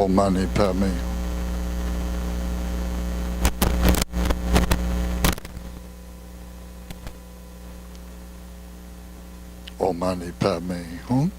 Om Mani Padme. Om Mani Padme Hum.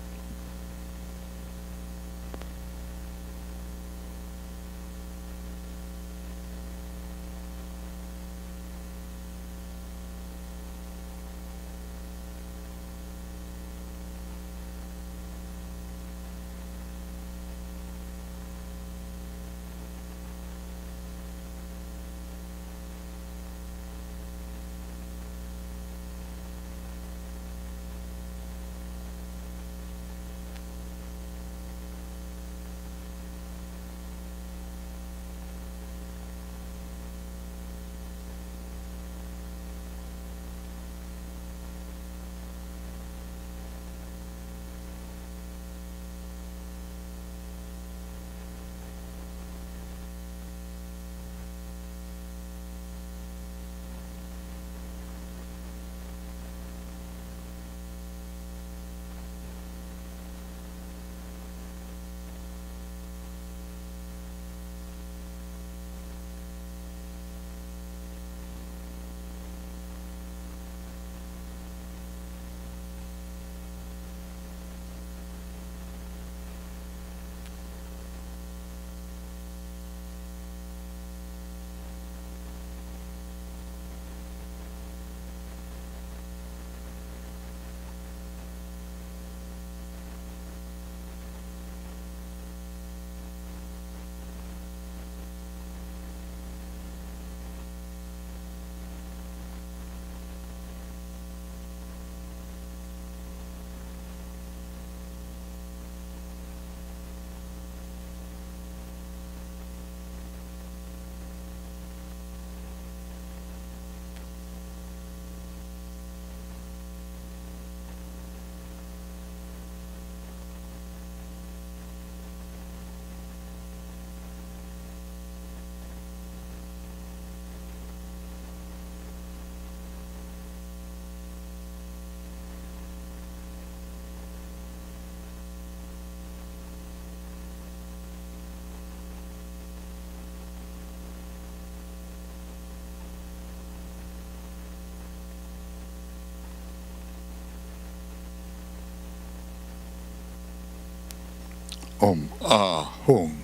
Om Ah Hum.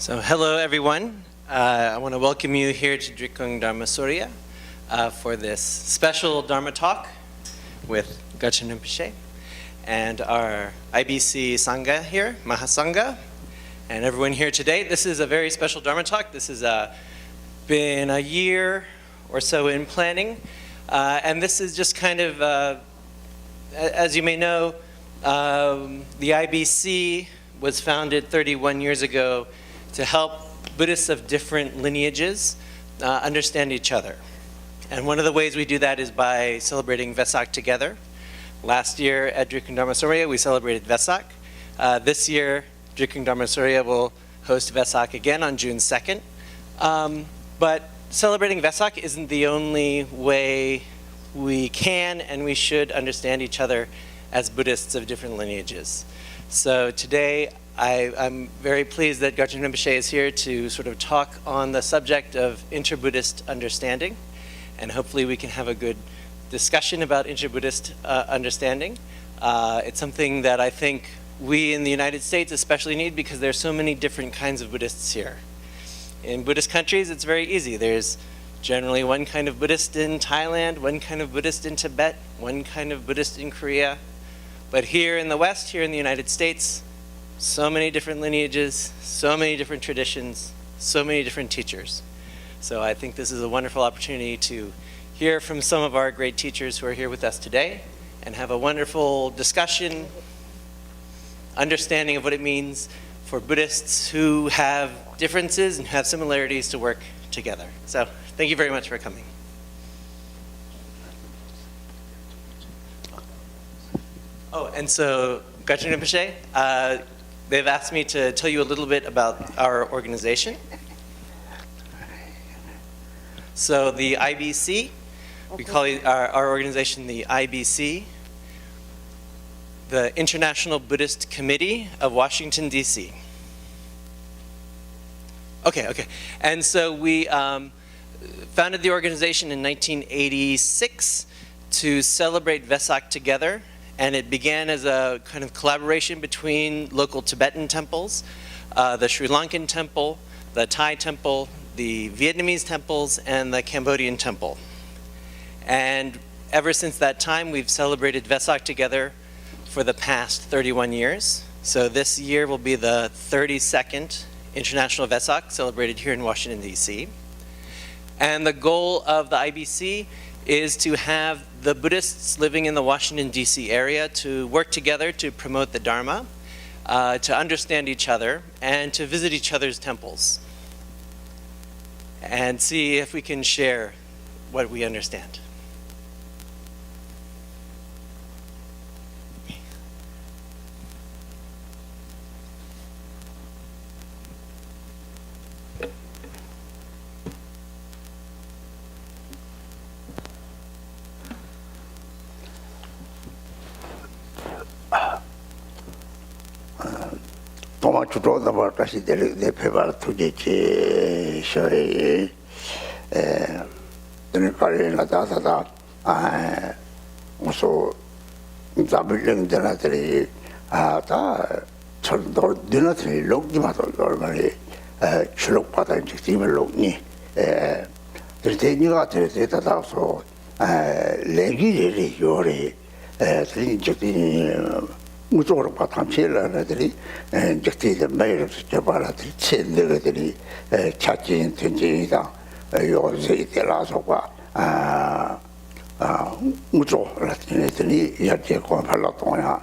So hello everyone. I want to welcome you here to Drikung Dharma Surya for this special Dharma talk with Garchen Rinpoche and our IBC Sangha here, Mahasangha, and everyone here today. This is a very special Dharma talk. This has been a year or so in planning, and this is just kind of, as you may know, the IBC was founded 31 years ago to help Buddhists of different lineages understand each other. And one of the ways we do that is by celebrating Vesak together. Last year at Drikung Dharma Surya, we celebrated Vesak. This year, Drikung Dharma Surya will host Vesak again on June 2nd. But celebrating Vesak isn't the only way we can and we should understand each other as Buddhists of different lineages. So today, I'm very pleased that Garchen Rinpoche is here to sort of talk on the subject of inter-Buddhist understanding, and hopefully we can have a good discussion about inter-Buddhist understanding. It's something that I think we in the United States especially need because there's so many different kinds of Buddhists here. In Buddhist countries, it's very easy. There's generally one kind of Buddhist in Thailand, one kind of Buddhist in Tibet, one kind of Buddhist in Korea. But here in the West, here in the United States, so many different lineages, so many different traditions, so many different teachers. So I think this is a wonderful opportunity to hear from some of our great teachers who are here with us today and have a wonderful discussion, understanding of what it means for Buddhists who have differences and have similarities to work together. So thank you very much for coming. Oh, and so Garchen Rinpoche, they've asked me to tell you a little bit about our organization. So the IBC, we call our organization the IBC, the International Buddhist Committee of Washington, D.C. Okay. And so we founded the organization in 1986 to celebrate Vesak together. And it began as a kind of collaboration between local Tibetan temples, the Sri Lankan temple, the Thai temple, the Vietnamese temples, and the Cambodian temple. And ever since that time, we've celebrated Vesak together for the past 31 years. So this year will be the 32nd International Vesak celebrated here in Washington, D.C. And the goal of the IBC is to have the Buddhists living in the Washington, D.C. area to work together to promote the Dharma, to understand each other, and to visit each other's temples, and see if we can share what we understand. Toma chutoda barkasi de pebar tujeche shoy dene kare na da so zabileng dena teri ta chordo dena teri logdi mato normally chulok pata injective logni teni ga teri ta so legi re yore teni injective 무조건 바탕치라들이 적대의 매력을 잡아라들이 첸들들이 차진 전쟁이다 요새 이때라서가 무조건라들이 야제고 발라동야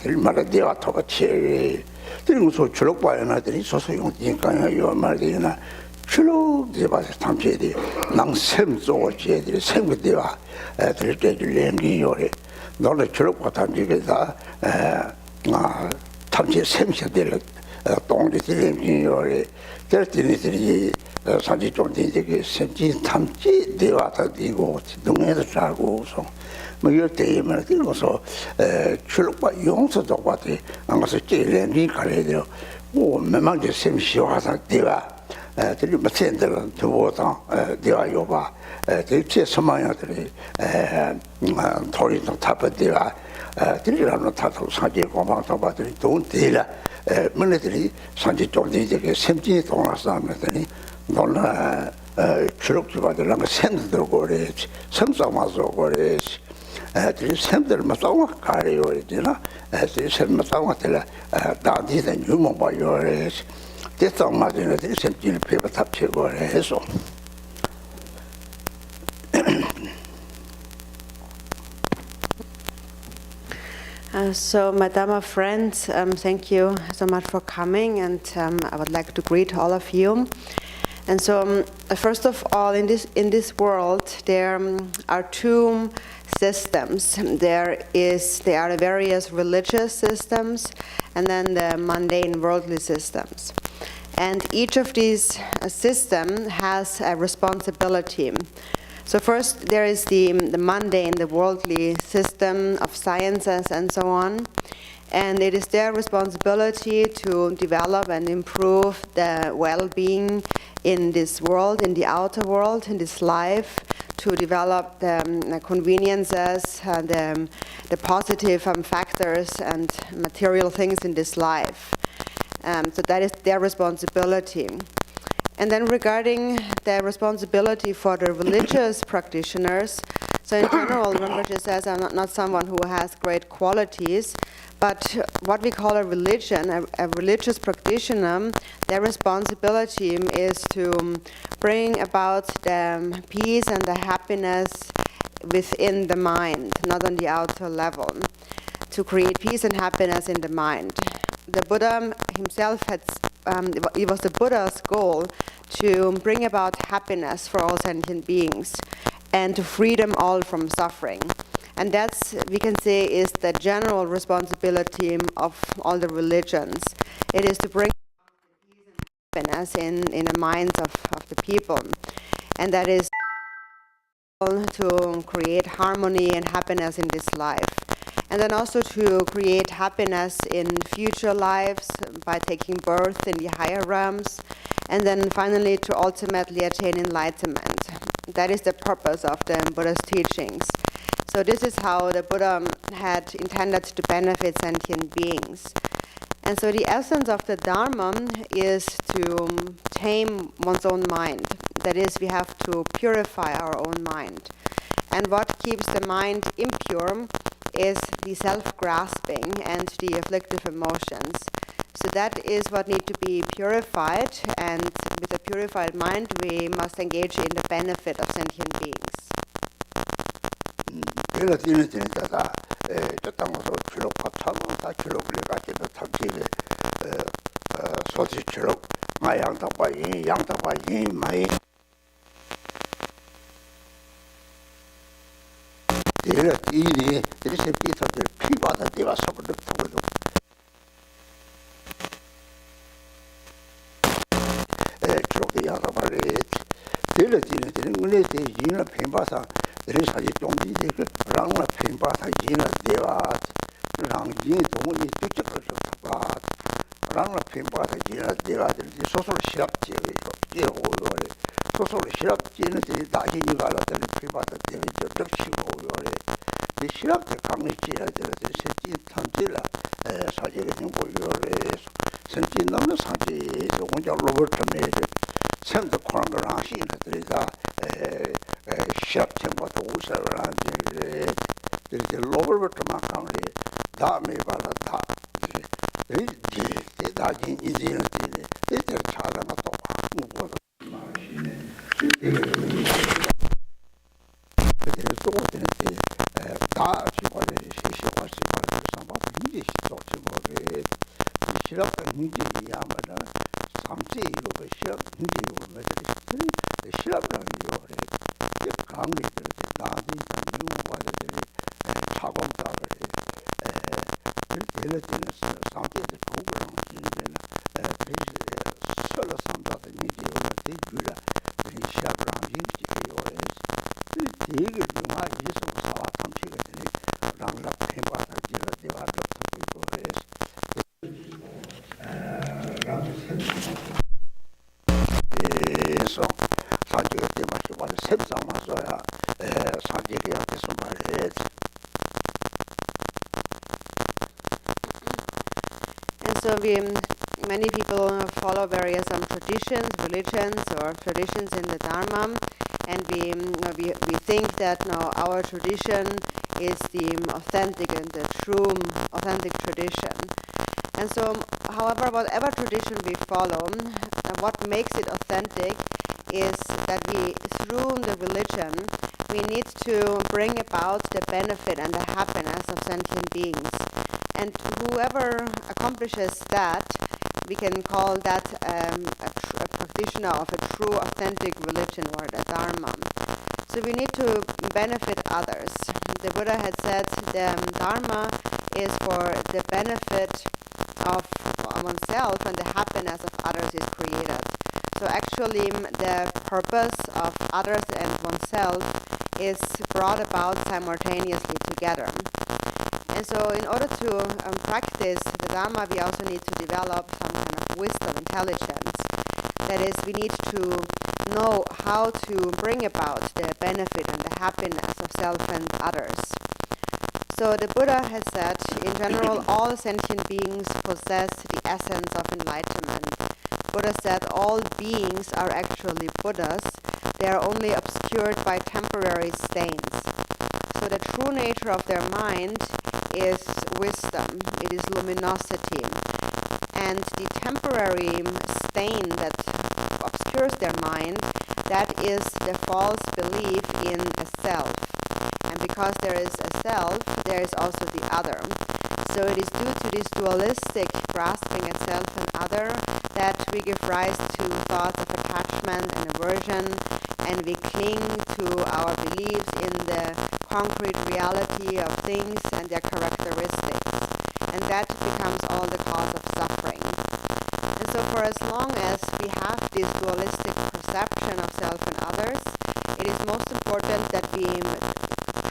들마다 대화 터치 그리고서 주력 바이나들이 소소용이니까 요 말이나 주로 대바서 탐지들이 낭샘조 제들이 생각대와 들을 렘기 요래 너를 주력과 탐지에다 탐지 샘셔들 동리들이 요래 들들이 산지 좀 되게 샘지 탐지 대화다 되고 동네에서 살고서 뭐 이럴 때에만 들어서 주력과 용서도 같이 안 가서 제일이 가려요 뭐 매만지 샘시 화사 대화 들이 맞는들 두고다 내가 요바 대체 서망야들이 돌이도 타버디라 들이라는 타도 사지 고방도 받들이 돈 대라 문네들이 산지 쪽에 이제 샘진이 동나서면더니 놀라 기록주바들랑 샘들 고래 섬상마서 고래 들이 샘들 맞다고 가려요 이제나 들이 샘 맞다고 들라 다디는 유모 봐요 대상 맞으면 들이 샘진을 배워 탑치고 해서 So, my Dharma friends, thank you so much for coming, and I would like to greet all of you. And so, first of all, in this world, there are two systems. There are the various religious systems, and then the mundane worldly systems. And each of these systems has a responsibility. So first there is the mundane, the worldly system of sciences and so on. And it is their responsibility to develop and improve the well-being in this world, in the outer world, in this life, to develop the conveniences, the positive factors and material things in this life. So that is their responsibility. And then regarding the responsibility for the religious practitioners, so in general, Rinpoche says I'm not someone who has great qualities, but what we call a religion, a religious practitioner, their responsibility is to bring about the peace and the happiness within the mind, not on the outer level, to create peace and happiness in the mind. The Buddha himself it was the Buddha's goal to bring about happiness for all sentient beings and to free them all from suffering. And that's, we can say, is the general responsibility of all the religions. It is to bring happiness in the minds of the people. And that is to create harmony and happiness in this life. And then also to create happiness in future lives by taking birth in the higher realms. And then finally to ultimately attain enlightenment. That is the purpose of the Buddha's teachings. So this is how the Buddha had intended to benefit sentient beings. And so the essence of the Dharma is to tame one's own mind. That is, we have to purify our own mind. And what keeps the mind impure is the self-grasping and the afflictive emotions. So that is what needs to be purified, and with a purified mind we must engage in the benefit of sentient beings. 내가 뒤는 되니까 저 땅에서 기록 합차고 다 기록을 가지고 탑지에 소지 기록 마양답과 이 양답과 이 마이 내가 뒤니 이렇게 비터들 피바다 내가 서버도 타고도 기록이 양답과를 내가 뒤는 되는 거네 대지는 펜바사 There is a young lady, Rangla Pimbata Gina Devat, Rangi, Tony, Tuchakos of Tabat, Rangla Pimbata Gina Devat, the social shop, social shop, Gina, the Dagi Nivala, and Pimbata David, the Chico, the shop, the Kamich, the city, Tantilla, Sajin for your Sentin on the Santi, the one Robert made, send the corner Rashi, the shop tempo to around there is a lower to my county, that may valata. The Dagi is in it, it's a child of a 탭상마서야 사제리한테 말해. And so many people follow various traditions, religions, or traditions in the Dharma, and we think that our tradition is the authentic and the true authentic tradition. And so, however, whatever tradition we follow, what makes it authentic is that through the religion, we need to bring about the benefit and the happiness of sentient beings. And whoever accomplishes that, we can call that a practitioner of a true authentic religion or the Dharma. So we need to benefit others. The Buddha had said the Dharma is for the benefit of oneself and the happiness of others is created. So actually the purpose of others and oneself is brought about simultaneously together. And so in order to practice the Dharma, we also need to develop some kind of wisdom, intelligence. That is, we need to know how to bring about the benefit and the happiness of self and others. So the Buddha has said, in general, all sentient beings possess the essence of enlightenment. Buddha said all beings are actually Buddhas. They are only obscured by temporary stains. So the true nature of their mind is wisdom, it is luminosity. And the temporary stain that obscures their mind, that is the false belief in a self. And because there is a self, there is also the other. So it is due to this dualistic grasping at self and other that we give rise to thoughts of attachment and aversion, and we cling to our beliefs in the concrete reality of things and their characteristics. And that becomes all the cause of suffering. And so for as long as we have this dualistic perception of self and others, it is most important that we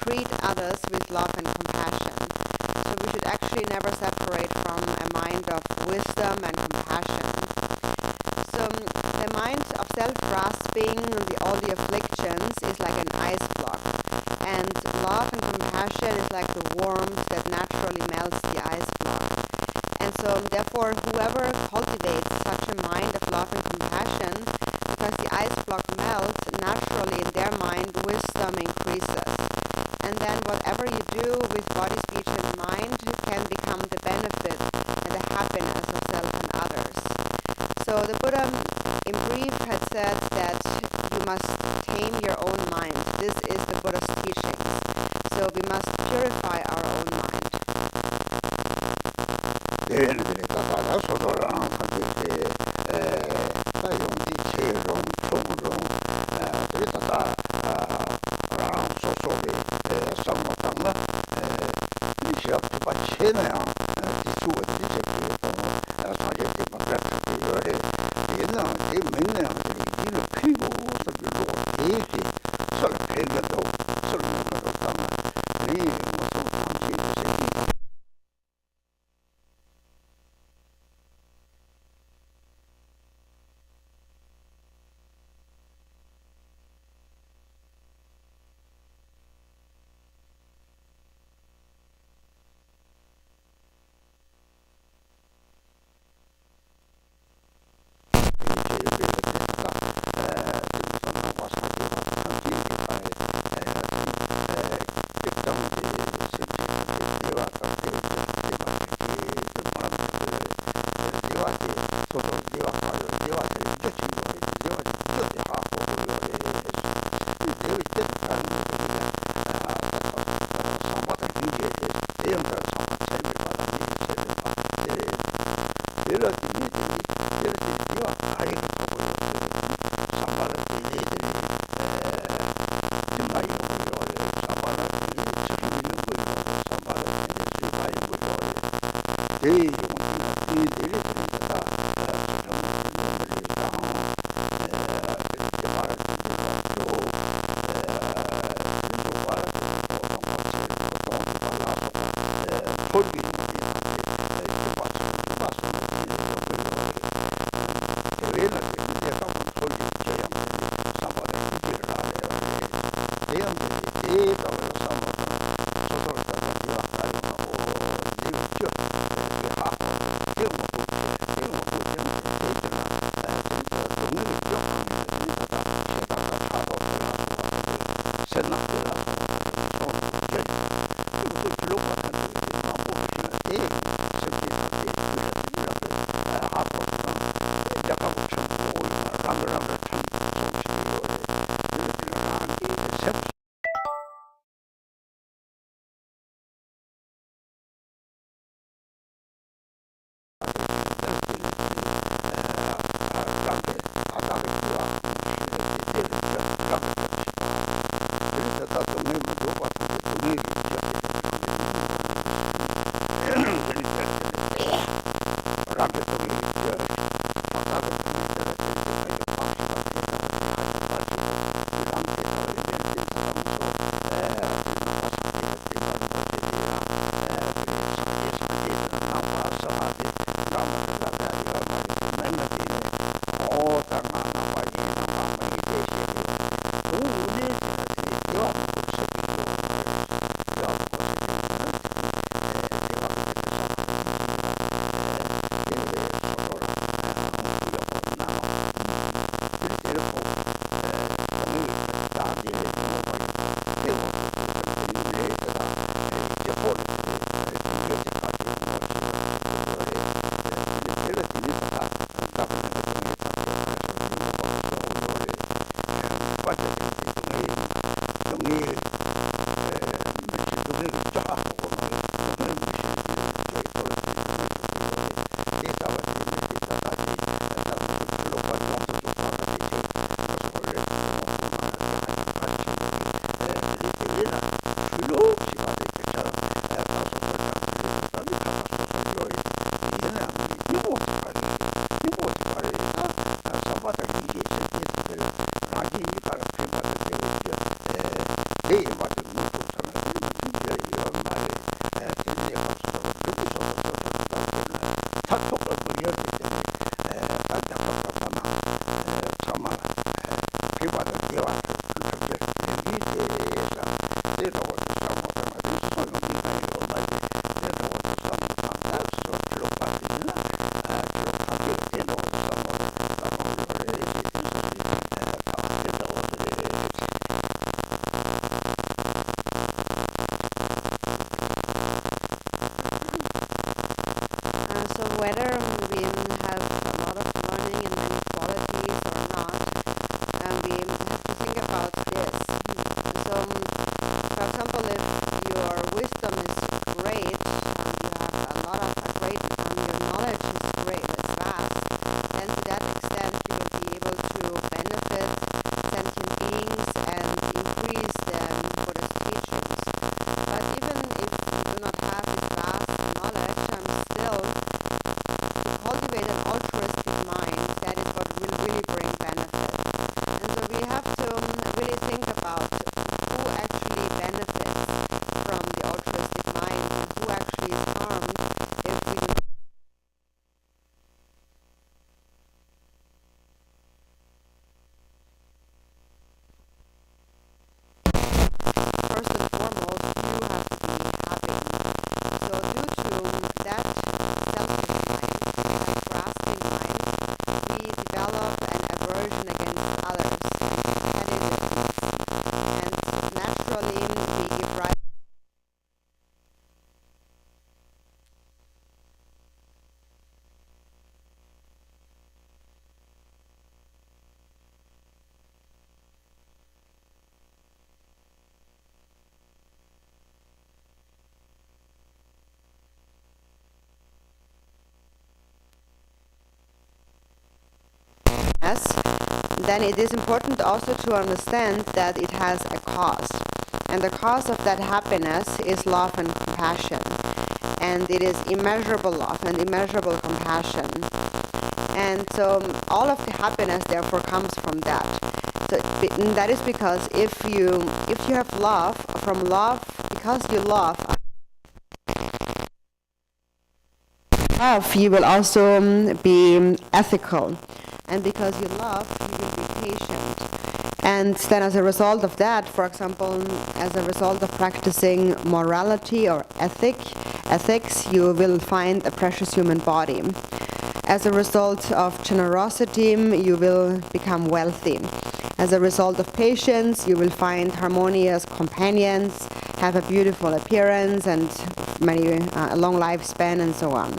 treat others with love and compassion. So we should actually never separate from a mind of wisdom and compassion. So the mind of self-grasping, all the afflictions, is like an ice block. And love and compassion is like the warmth that naturally melts the ice block. And so therefore, whoever cultivates such a mind of love and compassion, because the ice block melts, naturally in their mind, wisdom increases. And then whatever you do with body, speech, and mind can become the benefit and the happiness of self and others. So the Buddha, in brief, had said that you must tame your own mind. This is the Buddha's teachings. So we must purify our own mind. happiness, then it is important also to understand that it has a cause. And the cause of that happiness is love and compassion. And it is immeasurable love and immeasurable compassion. And so all of the happiness therefore comes from that. So that is because if you have love, from love, because you love, you will also be ethical. And because you love, you will be patient. And then as a result of that, for example, as a result of practicing morality or ethics, you will find a precious human body. As a result of generosity, you will become wealthy. As a result of patience, you will find harmonious companions, have a beautiful appearance, and a long lifespan, and so on.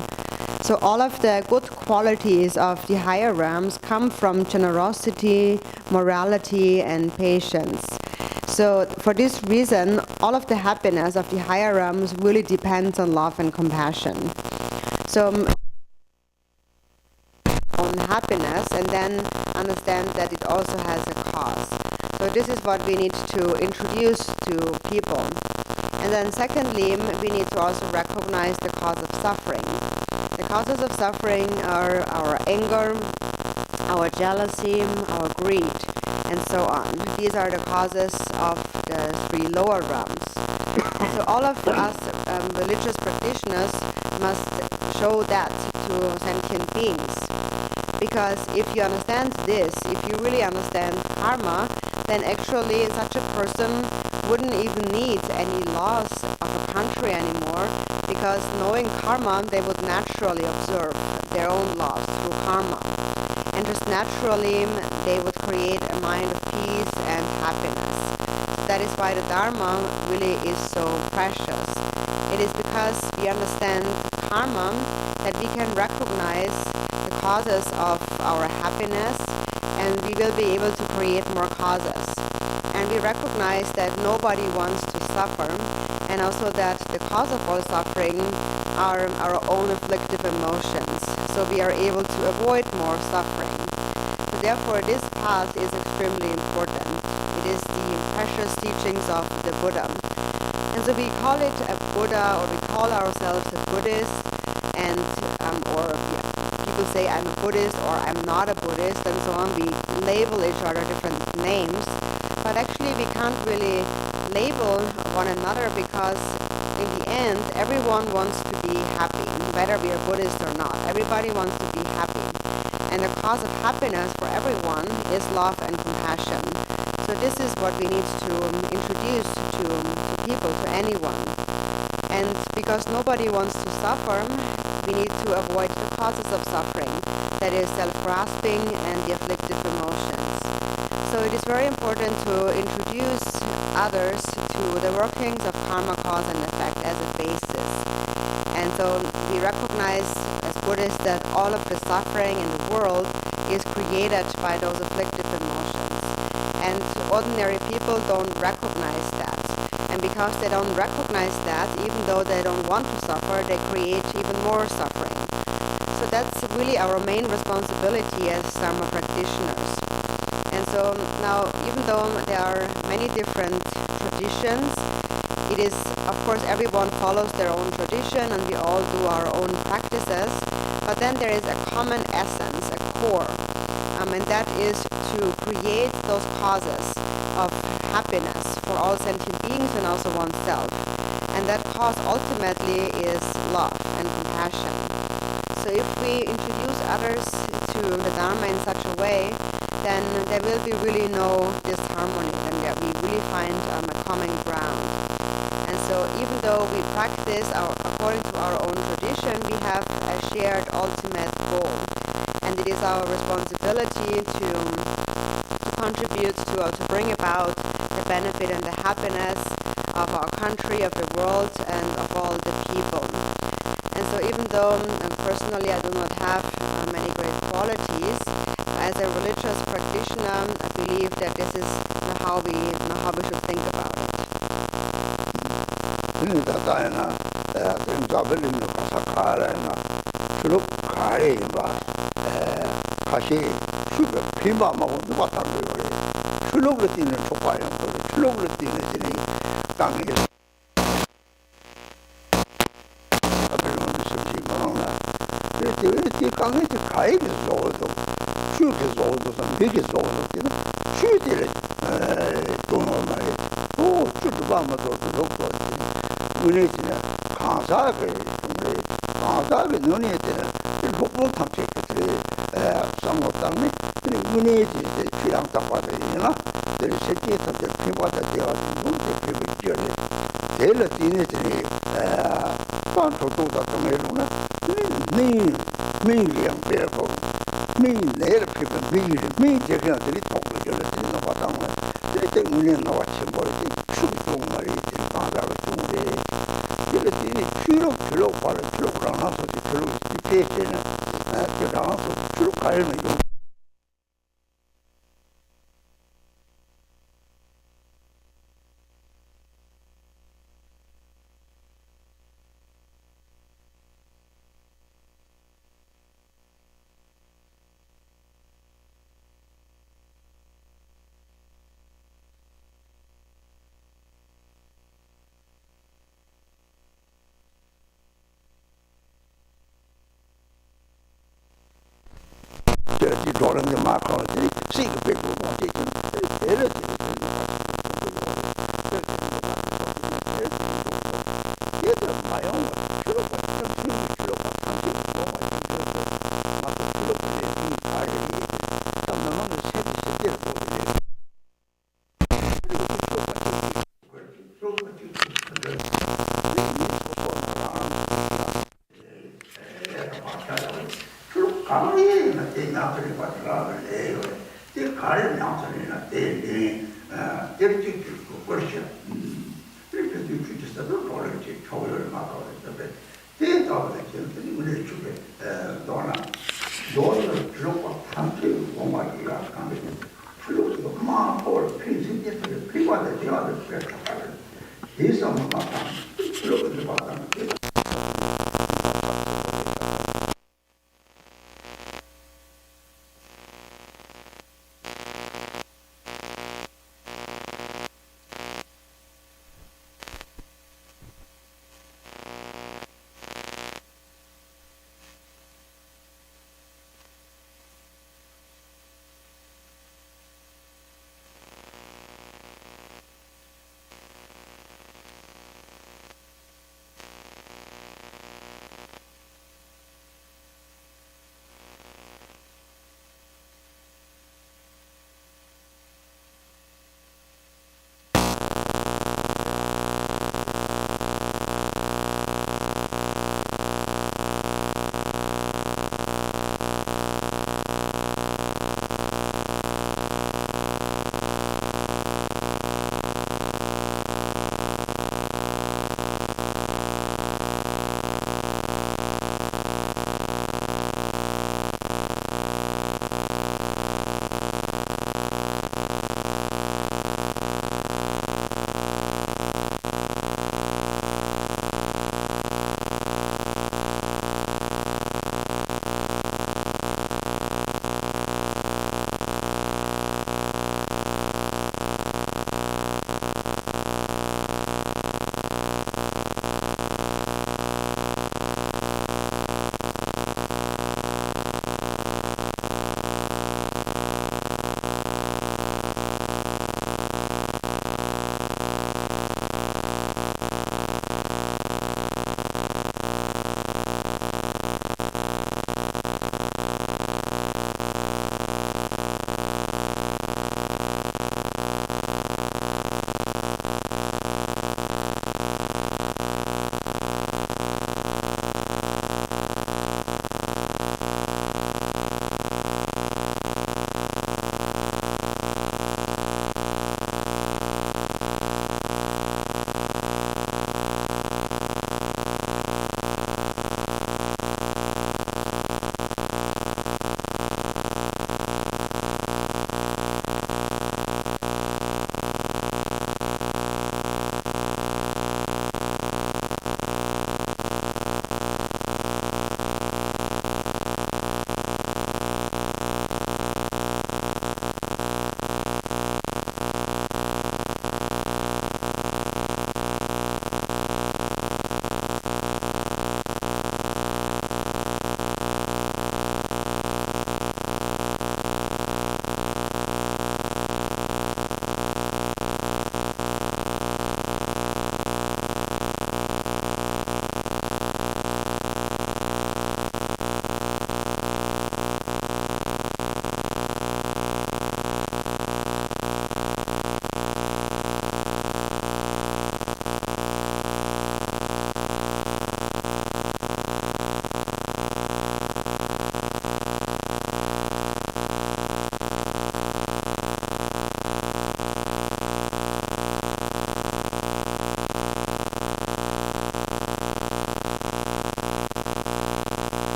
So all of the good qualities of the higher realms come from generosity, morality, and patience. So for this reason, all of the happiness of the higher realms really depends on love and compassion. So on happiness, and then understand that it also has a cause. So this is what we need to introduce to people. And then secondly, we need to also recognize the cause of suffering. The causes of suffering are our anger, our jealousy, our greed, and so on. These are the causes of the three lower realms. So all of us religious practitioners must show that to sentient beings. Because if you understand this, if you really understand karma, then actually such a person wouldn't even need any laws of a country anymore, because knowing karma, they would naturally observe their own laws through karma. And just naturally, they would create a mind of peace and happiness. So that is why the Dharma really is so precious. It is because we understand karma that we can recognize the causes of our happiness, and we will be able to create more causes. And we recognize that nobody wants to suffer, and also that the cause of all suffering are our own afflictive emotions. So we are able to avoid more suffering. So therefore, this path is extremely important. It is the precious teachings of the Buddha. And so we call it a Buddha, or we call ourselves a Buddhist, and people say I'm a Buddhist or I'm not a Buddhist, and so on. We label each other different names, but actually we can't really label one another, because in the end everyone wants to be happy, whether we are Buddhist or not. Everybody wants to be happy, and the cause of happiness for everyone is love and compassion. So this is what we need to introduce to people, to anyone. And because nobody wants to suffer, we need to avoid the causes of suffering, that is self-grasping and the afflictive emotions. So it is very important to introduce others to the workings of karma, cause and effect as a basis. And so we recognize as Buddhists that all of the suffering in the world is created by those afflictive emotions. And ordinary people don't recognize that. And because they don't recognize that, even though they don't want to suffer, they create even more suffering. So that's really our main responsibility as Dharma practitioners. And so now, even though there are many different traditions, it is, of course, everyone follows their own tradition and we all do our own practices, but then there is a common essence, a core, and that is to create those causes of happiness for all sentient beings and also oneself. And that cause ultimately is love and compassion. So if we introduce others to the Dharma in such a way, then there will be really no disharmony, then we really find a common ground. And so even though we practice according to our own tradition, we have a shared ultimate goal. And it is our responsibility to contribute to bring about the benefit and the happiness of our country, of the world, and of all the people. And so even though personally I do not have many great qualities, as a religious practitioner, I believe that this is how we should think about it. 비마하고 누가 따는 거예요. 출력으로 뛰는 족발이야. 출력으로 뛰는 애들이 땅에 이렇게 강에서 가야겠어. 추억해서 오도서 되게서 오도서 추억들을 돈을 말이 또 출두가면서 그것도 은혜지는 강사하게 정말 강사하게 눈에 때는 높은 탐색들이 상호 땅에 은혜지 취향 딱 받으니나 세계 탐색 피받아 되어가지고 눈에 피부지어리 제일 뛰네들이 반도도다 동해로나 매일이랑 빼고 매일 내일 피부 매일 제가들이 통과를 되는 바탕에 이렇게 운에 나와 침벌이 추동 말이 강사가 중에 이렇게 추록 바로 추록을 안 하서 추록 때때는 제가 하서 추록 가려는 요 이 돌아가는 마카오들이 시가 빼고 뭐지 얘를 얘들 마용 주로 같은 주로 같은 맞고 주로 이 가을이 잠깐만 세대를 보게 가을이나 때 나들이 받으라고 해요. 이 가을 나들이나 때 이렇게 그렇죠. 이렇게 뒤집어서 돌아오지 겨울을 막아서 대다가 지금 우리 쪽에 너는 주로 함께 공부하기가 가면 주로도 그만 볼 핀신들을 피관에 지어야 될 거를 예상만 하다. 주로도 받아.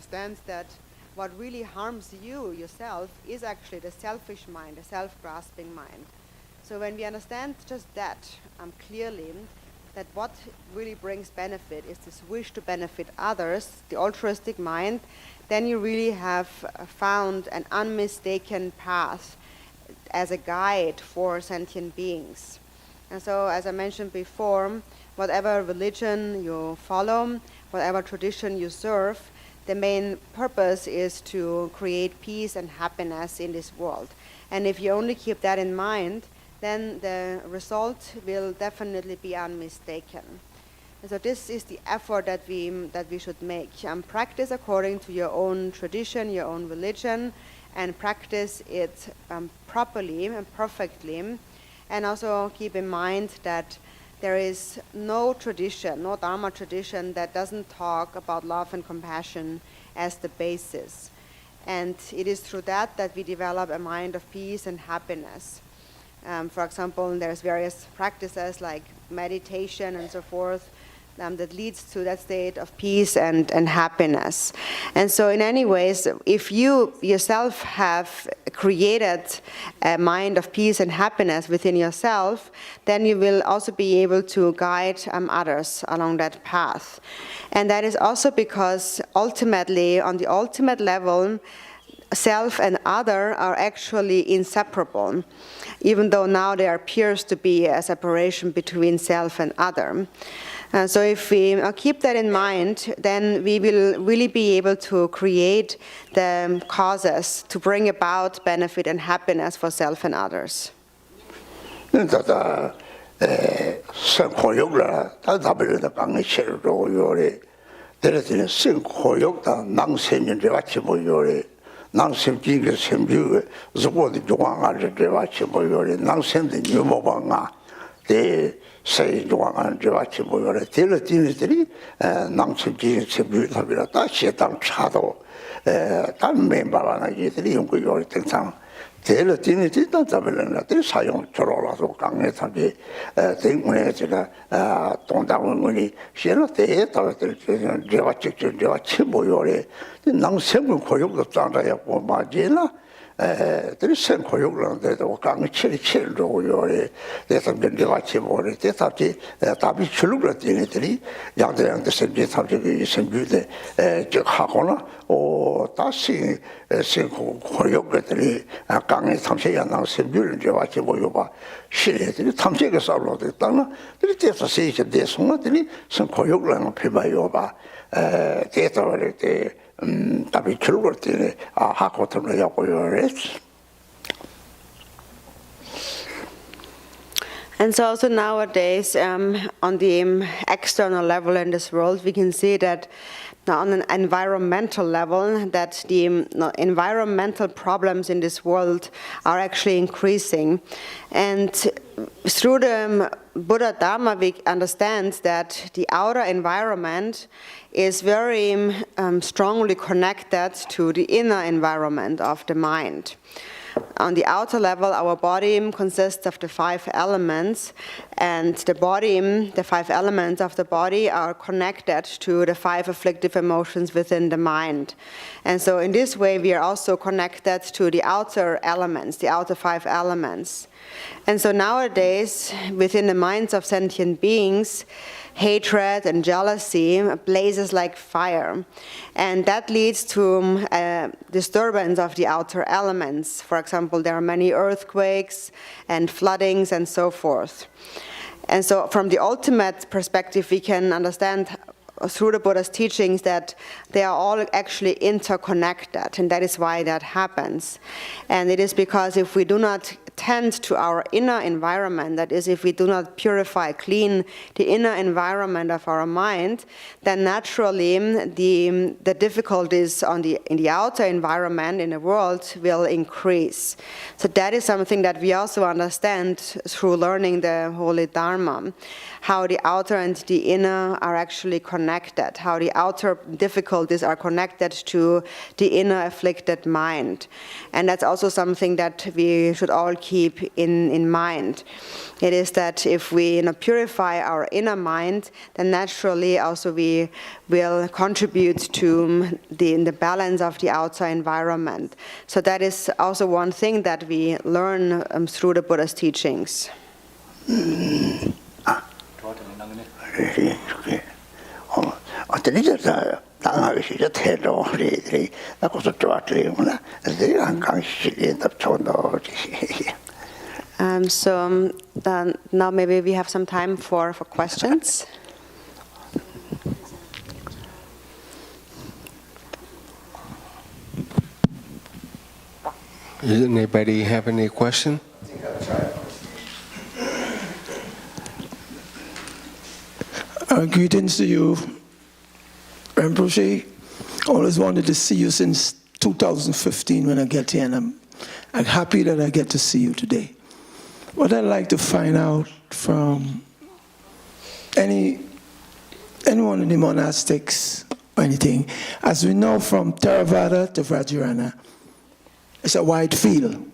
understands that what really harms you, yourself, is actually the selfish mind, the self-grasping mind. So when we understand just that clearly, that what really brings benefit is this wish to benefit others, the altruistic mind, then you really have found an unmistaken path as a guide for sentient beings. And so, as I mentioned before, whatever religion you follow, whatever tradition you serve, the main purpose is to create peace and happiness in this world. And if you only keep that in mind, then the result will definitely be unmistaken. And so this is the effort that we should make. Practice according to your own tradition, your own religion, and practice it properly and perfectly. And also keep in mind that there is no tradition, no Dharma tradition that doesn't talk about love and compassion as the basis. And it is through that that we develop a mind of peace and happiness. For example, there's various practices like meditation and so forth that leads to that state of peace and happiness. And so in any ways, if you yourself have created a mind of peace and happiness within yourself, then you will also be able to guide others along that path. And that is also because ultimately, on the ultimate level, self and other are actually inseparable, even though now there appears to be a separation between self and other. So if we keep that in mind, then we will really be able to create the causes to bring about benefit and happiness for self and others. sei 중앙안 저같이 모여라 딜러진들이 낭심지 세부탑이라 다시 땅 차도 단 멤버나 이들이 연구요 등상 딜러진이 단 잡으려는 들 사용 저러라서 강에 사기 때문에 제가 동당원이 시에는 대에다들 저같이 모여래 낭심을 고용도 장자야 뭐 맞이나 들이 생고용으로도 강을 치리치리로 요래 대상변제 같이 모래 대답지 답이 출루를 되네들이 양대양대 생제 삼적이 생주대 저 하거나 다시 생고용들이 강에 삼세야 나 생주를 저 같이 모여 봐 실애들이 탐색에 살로 됐다나 들이 대서 세이제 대송들이 생고용을 피바요 봐 대답을 때 답이 출루를 때네 하고 들어야고요. And so also nowadays, on the external level in this world, we can see that on an environmental level, that the environmental problems in this world are actually increasing. And through the Buddha Dharma, we understand that the outer environment is very strongly connected to the inner environment of the mind. On the outer level, our body consists of the 5 elements, and the 5 elements of the body are connected to the 5 afflictive emotions within the mind. And so in this way, we are also connected to the outer elements, the outer 5 elements. And so nowadays, within the minds of sentient beings, hatred and jealousy blazes like fire. And that leads to disturbance of the outer elements. For example, there are many earthquakes and floodings and so forth. And so from the ultimate perspective, we can understand through the Buddha's teachings that they are all actually interconnected, and that is why that happens. And it is because if we do not tend to our inner environment, that is, if we do not purify, clean the inner environment of our mind, then naturally the difficulties in the outer environment in the world will increase. So that is something that we also understand through learning the Holy Dharma, how the outer and the inner are actually connected. connected, how the outer difficulties are connected to the inner afflicted mind. And that's also something that we should all keep in mind. It is that if we purify our inner mind, then naturally also we will contribute to the balance of the outer environment. So that is also one thing that we learn through the Buddha's teachings. So now maybe we have some time for questions. Does anybody have any question? Greetings to you, Rinpoche. Always wanted to see you since 2015 when I get here, and I'm happy that I get to see you today. What I'd like to find out from any one of the monastics or anything, as we know from Theravada to Vajrayana, it's a wide field.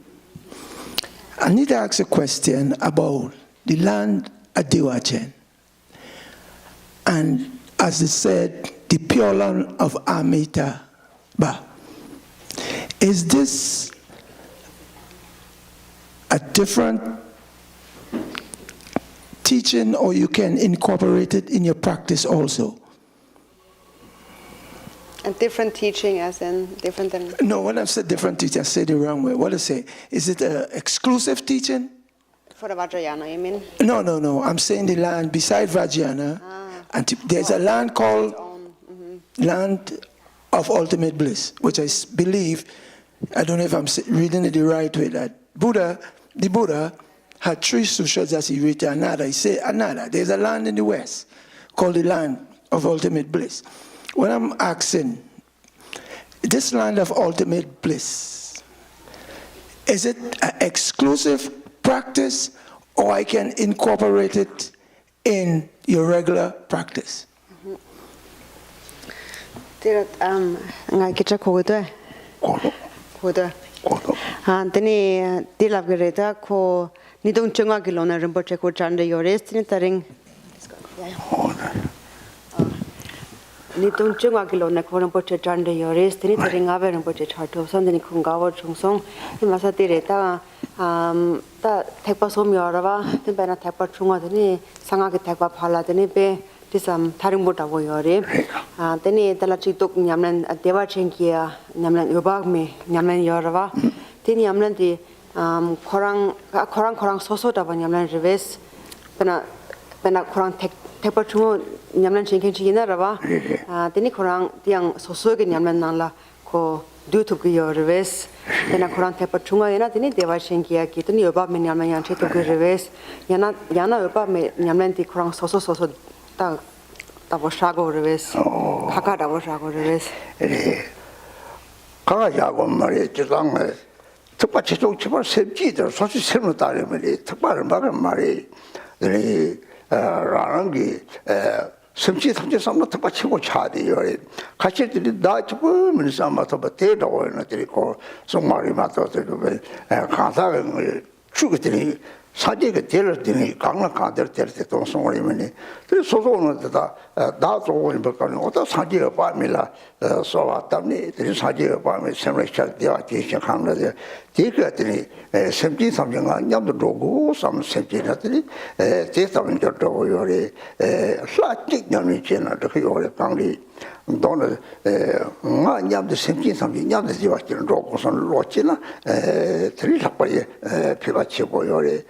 I need to ask a question about the land at Garchen. And as it said, the pure land of Amitabha. Is this a different teaching, or you can incorporate it in your practice also? A different teaching as in different than... No, when I said different teaching, I said it the wrong way. What I say, is it an exclusive teaching? For the Vajrayana, you mean? No. I'm saying the land beside Vajrayana. And there's a land called Land of Ultimate Bliss, which I believe, I don't know if I'm reading it the right way, that the Buddha had 3 sushas as he read to Ananda. He said, Ananda, there's a land in the West called the Land of Ultimate Bliss. When I'm asking, this land of ultimate bliss, is it an exclusive practice, or I can incorporate it in your regular practice? Ngai kita kodo. Tani dilap gereda ko nidong chunga kilona Rinpoche ko chande yores tini taring. Nidong chunga kilona ko Rinpoche chande yores tini taring ave Rinpoche charto sandani kungawa chungsong imasa direta ta tekpa som yorava tinbena tekpa chunga tani sangaki tekpa phala tani be tisam taring bota wo yore tani tala chitok nyamlan dewa chenkia nyamlan yobag me nyamlan yorava tini nyamlan di korang soso da ban nyamlan reves bena korang tekpa chunga nyamlan chenkin china rava tini korang tiang soso ge nyamlan nangla ko due to your reverse then a Quran type of chunga yana tini deva shenkia ki tini yoba me nyamlan yang che to ge reverse yana yoba me nyamlan ti Quran so ta bo shago reverse kaka da bo shago reverse kaka yago mari jang 특파 지속 지발 셉지들 소시 세는 따르면 특파를 막은 말이 라는 게 섬지 삼지 삼로 특파 치고 차대요. 같이들이 다 죽으면 삼아서 대다고 하는데고 정말이 맞다고 가사를 죽으더니 사제가 될더니 강락 가들 때 동성원이면이 그 소소는 다 좋은 것까지 어떤 사제가 밤이라 소왔다니 그 사제가 밤에 semester 되어 계신 강라데 뒤가더니 sem지 삼정아 냠도 로고 삼 sem지라더니 대사는 저도 요리 플라스틱 냠이 지나 그 요리 강리 돈을 냠도 sem지 삼지 냠도 지와지는 로고선 로치나 들이삭바에 피바치고 요리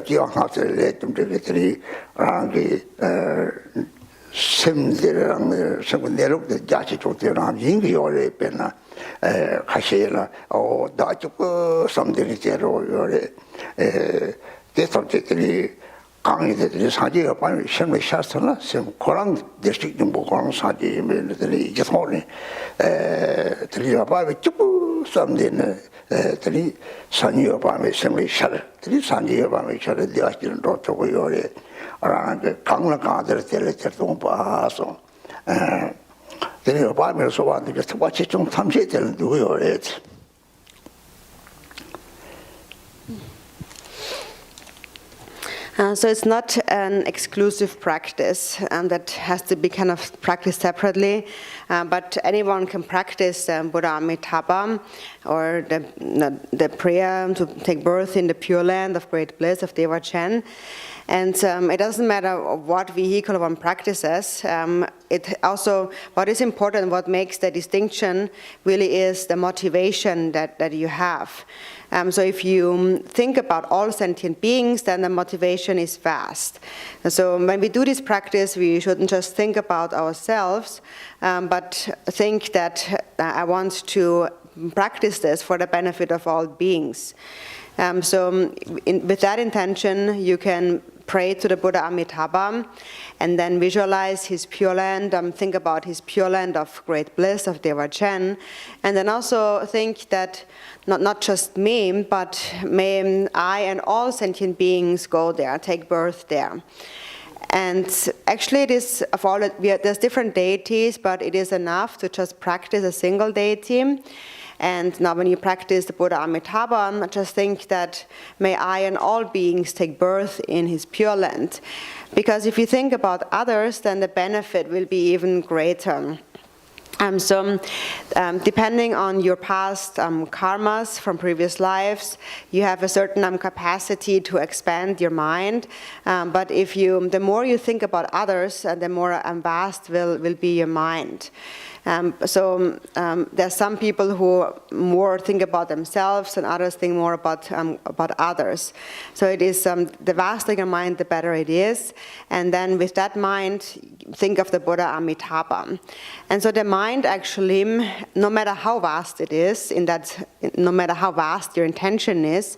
기왕 하서를 좀 저기들이 랑기 sem들랑 생분 내lok도 자치 좋대나 인기 요래 빼나 가시나 다 죽고 섬들이 제로 요래 대선들이 강의들이 사제가 빨리 생을 샷서나 sem 고랑 디스트릭 좀 보고 사제면들이 이제 손에 들이가 빨리 죽고 섬들은 들이 산이어 밤에 생을 샷 들이 산이어 밤에 샷을 되었지는 또 저거 요래 라는 강락 가들 때를 좀 봐서 내가 밤에서 왔는데 특별히 좀 탐지해야 되는 누구요? So it's not an exclusive practice that has to be kind of practiced separately, but anyone can practice Buddha Amitabha or the prayer to take birth in the Pure Land of Great Bliss of Devachen. And it doesn't matter what vehicle one practices. It also, what is important, what makes the distinction really is the motivation that you have. So if you think about all sentient beings, then the motivation is vast. And so when we do this practice, we shouldn't just think about ourselves, but think that I want to practice this for the benefit of all beings. With that intention, you can pray to the Buddha Amitabha and then visualize his Pure Land, think about his Pure Land of Great Bliss of Devachen, and then also think that not just me, but may I and all sentient beings go there, take birth there. And actually it is, there's different deities, but it is enough to just practice a single deity. And now when you practice the Buddha Amitabha, just think that may I and all beings take birth in his Pure Land. Because if you think about others, then the benefit will be even greater. Depending on your past karmas from previous lives, you have a certain capacity to expand your mind. But the more you think about others, the more vast will be your mind. There's some people who more think about themselves and others think more about others. So it is, the vaster your mind, the better it is. And then with that mind, think of the Buddha Amitabha. And so the mind actually, no matter how vast it is, no matter how vast your intention is,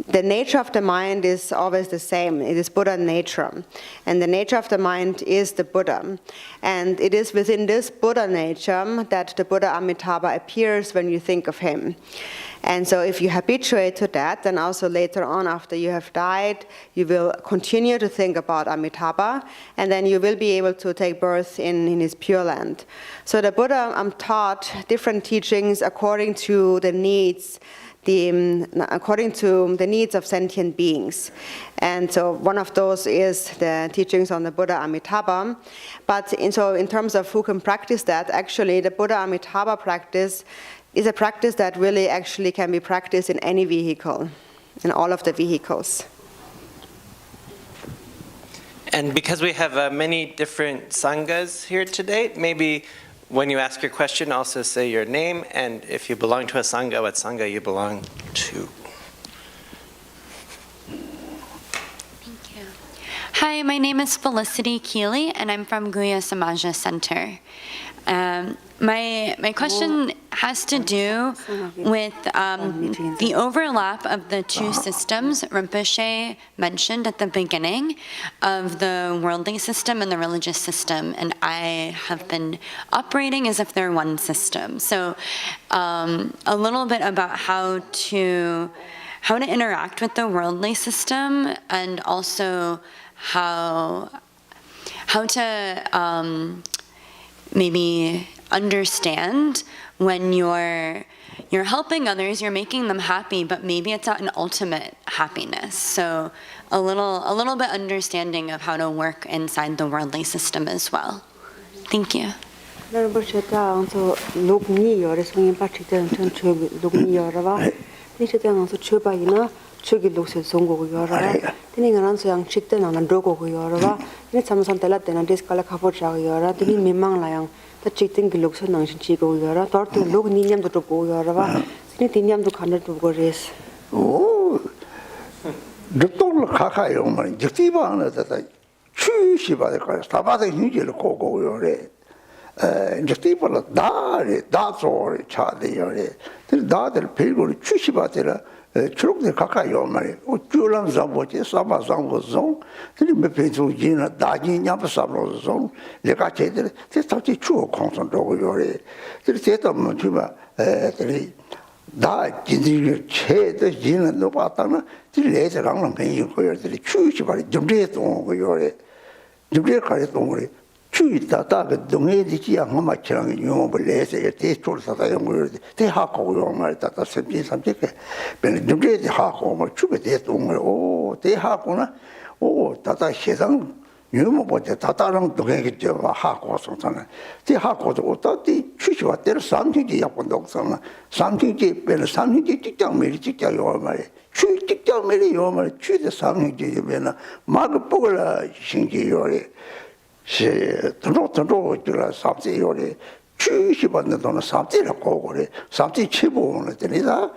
the nature of the mind is always the same. It is Buddha nature. And the nature of the mind is the Buddha. And it is within this Buddha nature that the Buddha Amitabha appears when you think of him. And so if you habituate to that, then also later on after you have died, you will continue to think about Amitabha, and then you will be able to take birth in his Pure Land. So the Buddha taught different teachings according to the needs of sentient beings. And so one of those is the teachings on the Buddha Amitabha. But in terms of who can practice that, actually the Buddha Amitabha practice is a practice that really actually can be practiced in any vehicle, in all of the vehicles. And because we have many different sanghas here today, maybe when you ask your question, also say your name, and if you belong to a sangha, what sangha you belong to. Thank you. Hi, my name is Felicity Keeley, and I'm from Guya Samaja Center. My question has to do with the overlap of the two systems Rinpoche mentioned at the beginning of the worldly system and the religious system, and I have been operating as if they're one system. So a little bit about how to interact with the worldly system, and also how to maybe understand when you're helping others, you're making them happy, but maybe it's not an ultimate happiness. So a little bit understanding of how to work inside the worldly system as well. Thank you. chugi lukse zongo go yora tini ngaran so yang chikte na ndrogo go yora ba ni samsan tela tena diskala khapo cha go yora tini mimang la yang ta chikting gi lukse nang chi go yora tor tu log ni nyam to go yora ba tini tinyam to khaner to go res o doktor kha kha yo ma jiti ba na ta chu shi ba de ka sta ba de ni je ko go yore jiti ba la da so cha de yore da del pelgo chu shi ba de la 추록대 가까이요 말이 우쭈랑 잡고지 사바 상고송 근데 배주 지나 다지 냐버서로송 내가 제대로 대답지 추어 공선도고 요래 그래서 뭐 주마 들이 다 진리 체도 지는 너 봤다나 들레서랑은 매일 거여 들이 추시 말이 좀제 동고 요래 좀제 가리 동고리 주의다다가 동해지지 않으면 저런 용어를 내서 대초사다 용어를 대하고 용어를 다다 삼지삼지게 변 중계지 하고 뭐 주게 대동을 오 대하고나 오 다다 세상 유모보다 다다랑 동해겠죠 하고 송사는 대하고도 어떻게 취시와 때를 삼지지 약본 독서나 삼지지 변 삼지지 직장 매리 직장 용어 말이 취 직장 매리 용어 말이 취대 삼지지 변 마그 뽑을 신기 요리 던로 들어 삼지 요리 취시 받는 돈은 삼지를 고고래 삼지 치부는 되니다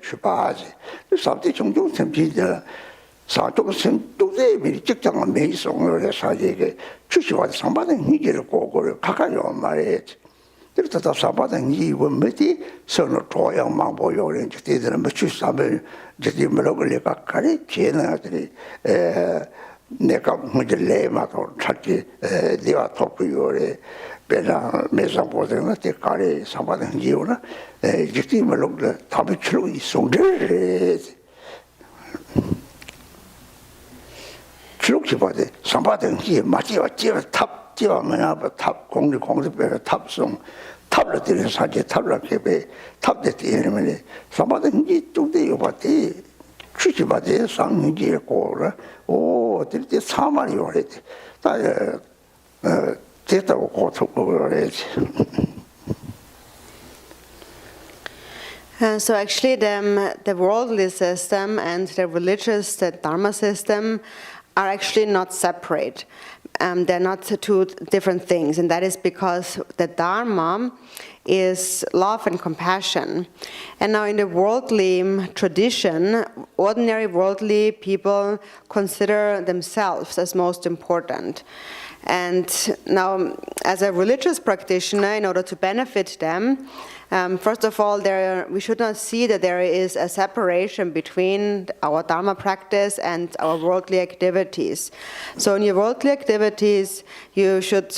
주바지 삼지 종종 샘피들 사쪽 샘도대 미리 직장은 매송을 사지게 취시 받는 상반의 희기를 고고래 가까이 온 말이지 그래서 다 상반의 이 원매디 선을 조양만 보여오는 저들은 뭐 취사면 저들 뭐를 가까이 기회나들이 내가 먼저 내마도 찾기 네가 토프요래 배나 매상 보내는 때까지 상반의 이유나 이제 뭐로 답이 치료 있어들 기록지 봐대 상반의 이 맞지와 탑 지와면 탑 공리배 탑송 탑을 들여 사지 탑을 개배 탑대 때리면 상반의 이 쪽대 요바대 취지바대 상인지에 고라 오 들때 사마리 요래지 다 됐다고 고통을 So actually the worldly system and the religious the Dharma system are actually not separate. They're not two different things, and that is because the Dharma is love and compassion. And now in the worldly tradition, ordinary worldly people consider themselves as most important. And now, as a religious practitioner, in order to benefit them, first of all, we should not see that there is a separation between our Dharma practice and our worldly activities. So in your worldly activities, you should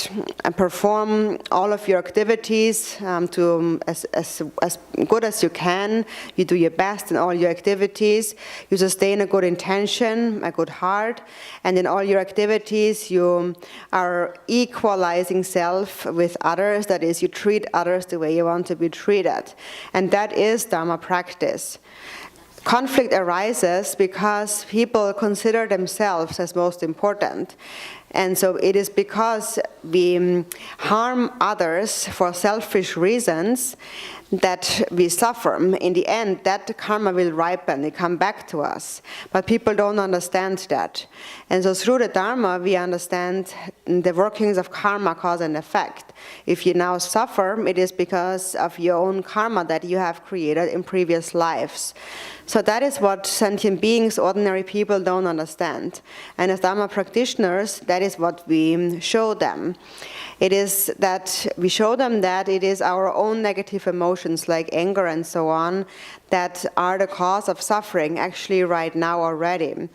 perform all of your activities to as good as you can. You do your best in all your activities. You sustain a good intention, a good heart. And in all your activities, you are equalizing self with others. That is, you treat others the way you want to be treated. And that is Dharma practice. Conflict arises because people consider themselves as most important. And so it is because we harm others for selfish reasons that we suffer. In the end, that karma will ripen, it come back to us. But people don't understand that. And so through the Dharma, we understand the workings of karma, cause and effect. If you now suffer, it is because of your own karma that you have created in previous lives. So that is what sentient beings, ordinary people, don't understand. And as Dharma practitioners, that is what we show them. It is that we show them that it is our own negative emotions like anger and so on that are the cause of suffering actually right now already.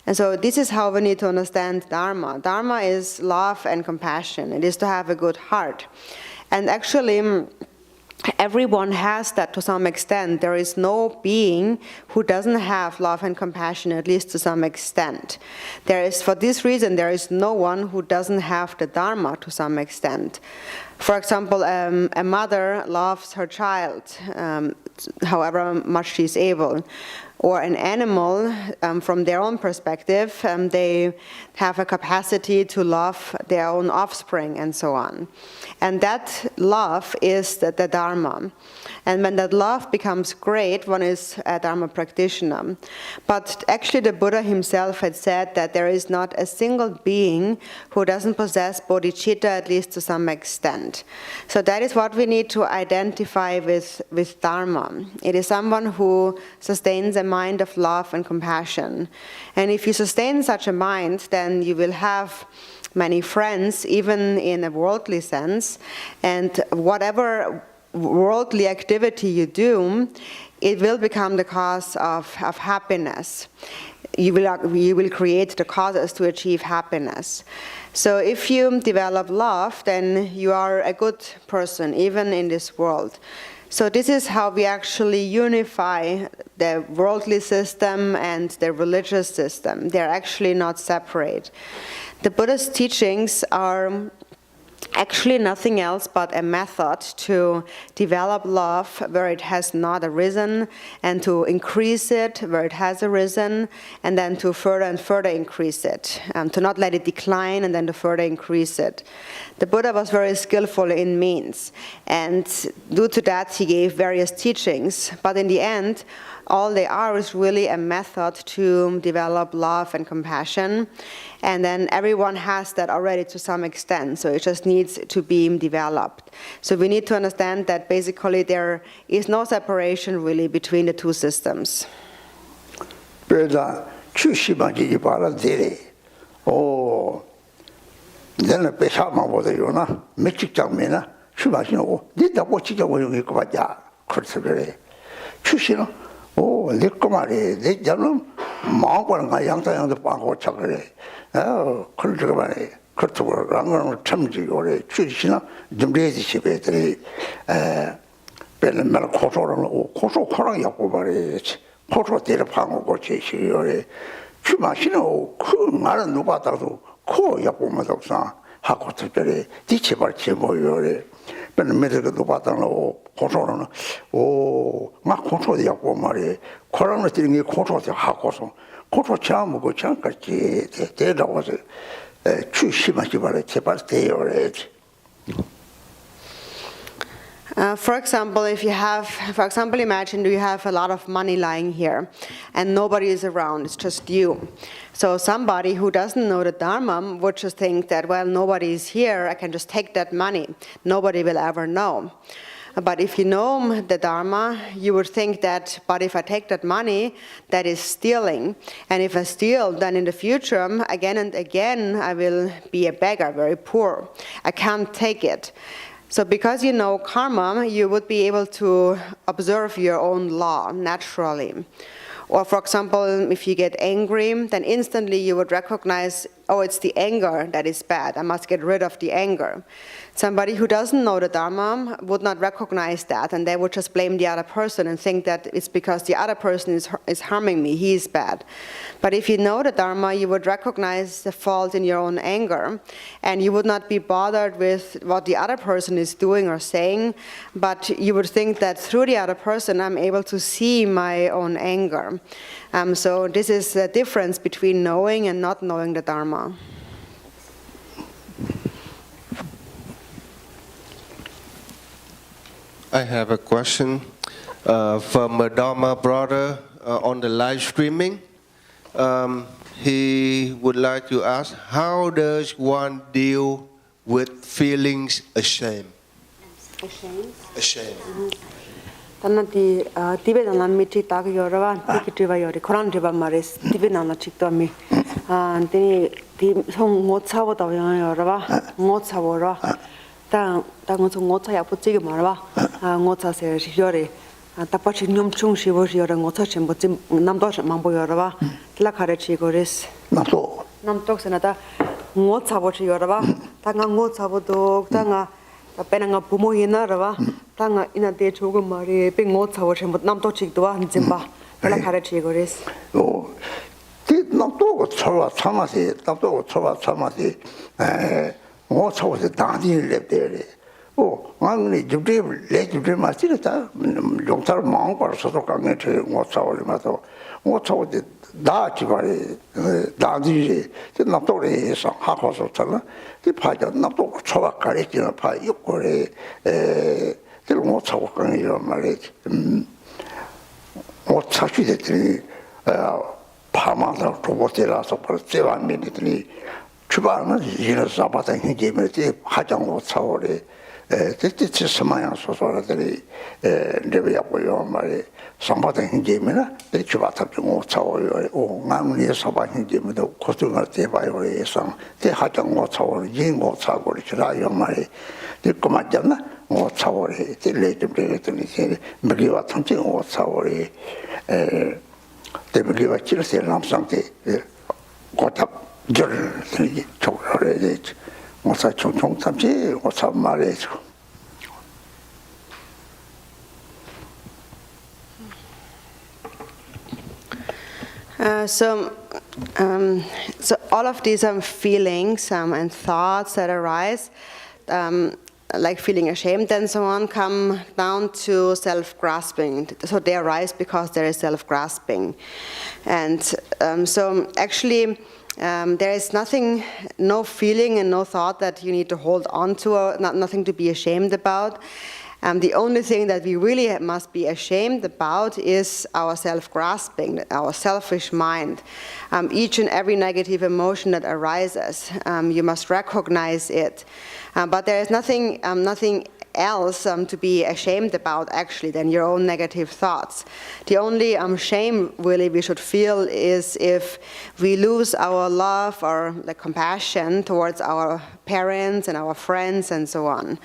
And so this is how we need to understand Dharma. Dharma is love and compassion. It is to have a good heart. And actually, everyone has that to some extent. There is no being who doesn't have love and compassion, at least to some extent. For this reason, there is no one who doesn't have the Dharma to some extent. For example, a mother loves her child, however much she is able. Or an animal, from their own perspective, they have a capacity to love their own offspring and so on. And that love is the Dharma. And when that love becomes great, one is a Dharma practitioner. But actually the Buddha himself had said that there is not a single being who doesn't possess bodhicitta, at least to some extent. So that is what we need to identify with Dharma. It is someone who sustains a mind of love and compassion. And if you sustain such a mind, then you will have many friends, even in a worldly sense, and whatever worldly activity you do, it will become the cause of happiness. You will create the causes to achieve happiness. So if you develop love, then you are a good person, even in this world. So this is how we actually unify the worldly system and the religious system. They're actually not separate. The Buddha's teachings are actually nothing else but a method to develop love where it has not arisen, and to increase it where it has arisen, and then to further and further increase it, to not let it decline and then to further increase it. The Buddha was very skillful in means, and due to that he gave various teachings, but in the end all they are is really a method to develop love and compassion, and then everyone has that already to some extent, so it just needs to be developed. So we need to understand that basically there is no separation really between the two systems. 그래서 추시반지 바라 데레 오 내가 배사만 보다요나 맥직장면나 추바시노 네다 고치자 고용이 거야 그래서 그래 추시는 오 내거 말이 내 저는 마음과는 양자양도 빠고 차 그래 그렇게 말해 그렇다고 랑은 참지 오래 추시나 좀 레지시베들이 별은 말 고소를 고소 코랑 약고 말해 고소 때려 방고 제시요래 추마시는 그 말은 누가 따도 코 약고만 없어 하고 특별히 뒤치발치 뭐요래 별은 매들도 누가 따로 고소는 오막 고소도 약고 말해 코랑을 뛰는 게 고소도 하고서 고소 참 먹고 참까지 대라고서 추시마시 말해 제발 대요래. For example, imagine you have a lot of money lying here and nobody is around, it's just you. So somebody who doesn't know the Dharma would just think that, well, nobody is here, I can just take that money. Nobody will ever know. But if you know the Dharma, you would think that, but if I take that money, that is stealing. And if I steal, then in the future, again and again, I will be a beggar, very poor. I can't take it. So because you know karma, you would be able to observe your own law naturally. Or for example, if you get angry, then instantly you would recognize, oh, it's the anger that is bad. I must get rid of the anger. Somebody who doesn't know the Dharma would not recognize that, and they would just blame the other person and think that it's because the other person is harming me, he is bad. But if you know the Dharma, you would recognize the fault in your own anger, and you would not be bothered with what the other person is doing or saying, but you would think that through the other person I'm able to see my own anger. So this is the difference between knowing and not knowing the Dharma. I have a question from a Dharma brother on the live streaming. He would like to ask, how does one deal with feelings ashamed? Ashamed. Tanati Tibetan miti tak yorava tikitiva yori Koran tiba maris Tibetan chiktomi di song ngotsawo da yorava ngotsawora ta ngotso ngotsa ya puchi marwa ngotsa se yori ta pachi nyum chung shi wo yori ngotsa chimbo namdo mambo yorava la khare chi goris namtok senata ngotsawo chi yorava ta ngotsawo do ta nga penanga bumohina rawa tanga ina de chogo mari pe ngotsawo chemot namto chikdowa hanjimba pela khare chigoris 오 티 남도 처와 참아시 남도 처와 참아시 뭐 처와서 다니를 랩대래 오 왕이 주제 레 주제 마시다 용사를 마음 걸어서 강에 저 ngotsawo 마서 ngotsawo 다 지발이 다지 남도에서 하고서 저는 이 파자 남도 처와 가리지는 파 욕거래 그 ngotsawo 강이란 말이지 뭐 차시됐더니 파마서 로봇이라서 벌써 완전히 주방은 이런 사바다 힘게임을 하장고 차오래 그때 스마야 소소라들이 레베야고요 말이 상바다 힘게임이나 이렇게 주바타 좀 차오요 오 남이 사바 힘게임도 고등을 대봐요 예상 대 하장고 차오래 인고 차고를 지라요 말이 듣고 맞잖아 오 차오래 레좀 되더니 머리와 통증 오 차오래 대비가 치르세 남상태 고탑 절 저거래 되지 모사 총총 탐지 모사 말해줘 So all of these feelings and thoughts that arise, like feeling ashamed and so on, come down to self-grasping. So they arise because there is self-grasping. And so actually, there is nothing, no feeling and no thought that you need to hold on to, or nothing to be ashamed about. The only thing that we really must be ashamed about is our self-grasping, our selfish mind. Each and every negative emotion that arises, you must recognize it. But there is nothing else to be ashamed about, actually, than your own negative thoughts. The only shame really we should feel is if we lose our love or the compassion towards our parents and our friends and so on.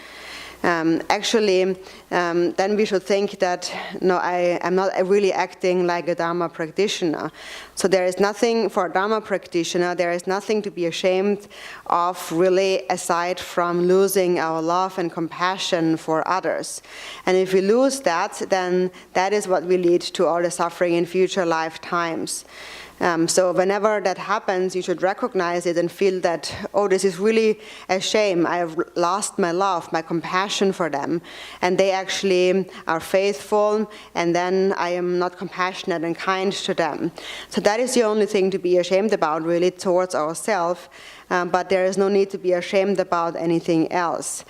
Actually, then we should think that, no, I am not really acting like a Dharma practitioner. So there is nothing, for a Dharma practitioner, there is nothing to be ashamed of really, aside from losing our love and compassion for others. And if we lose that, then that is what will lead to all the suffering in future lifetimes. So whenever that happens, you should recognize it and feel that, oh, this is really a shame. I have lost my love, my compassion for them. And they actually are faithful, and then I am not compassionate and kind to them. So that is the only thing to be ashamed about, really, towards ourselves. But there is no need to be ashamed about anything else.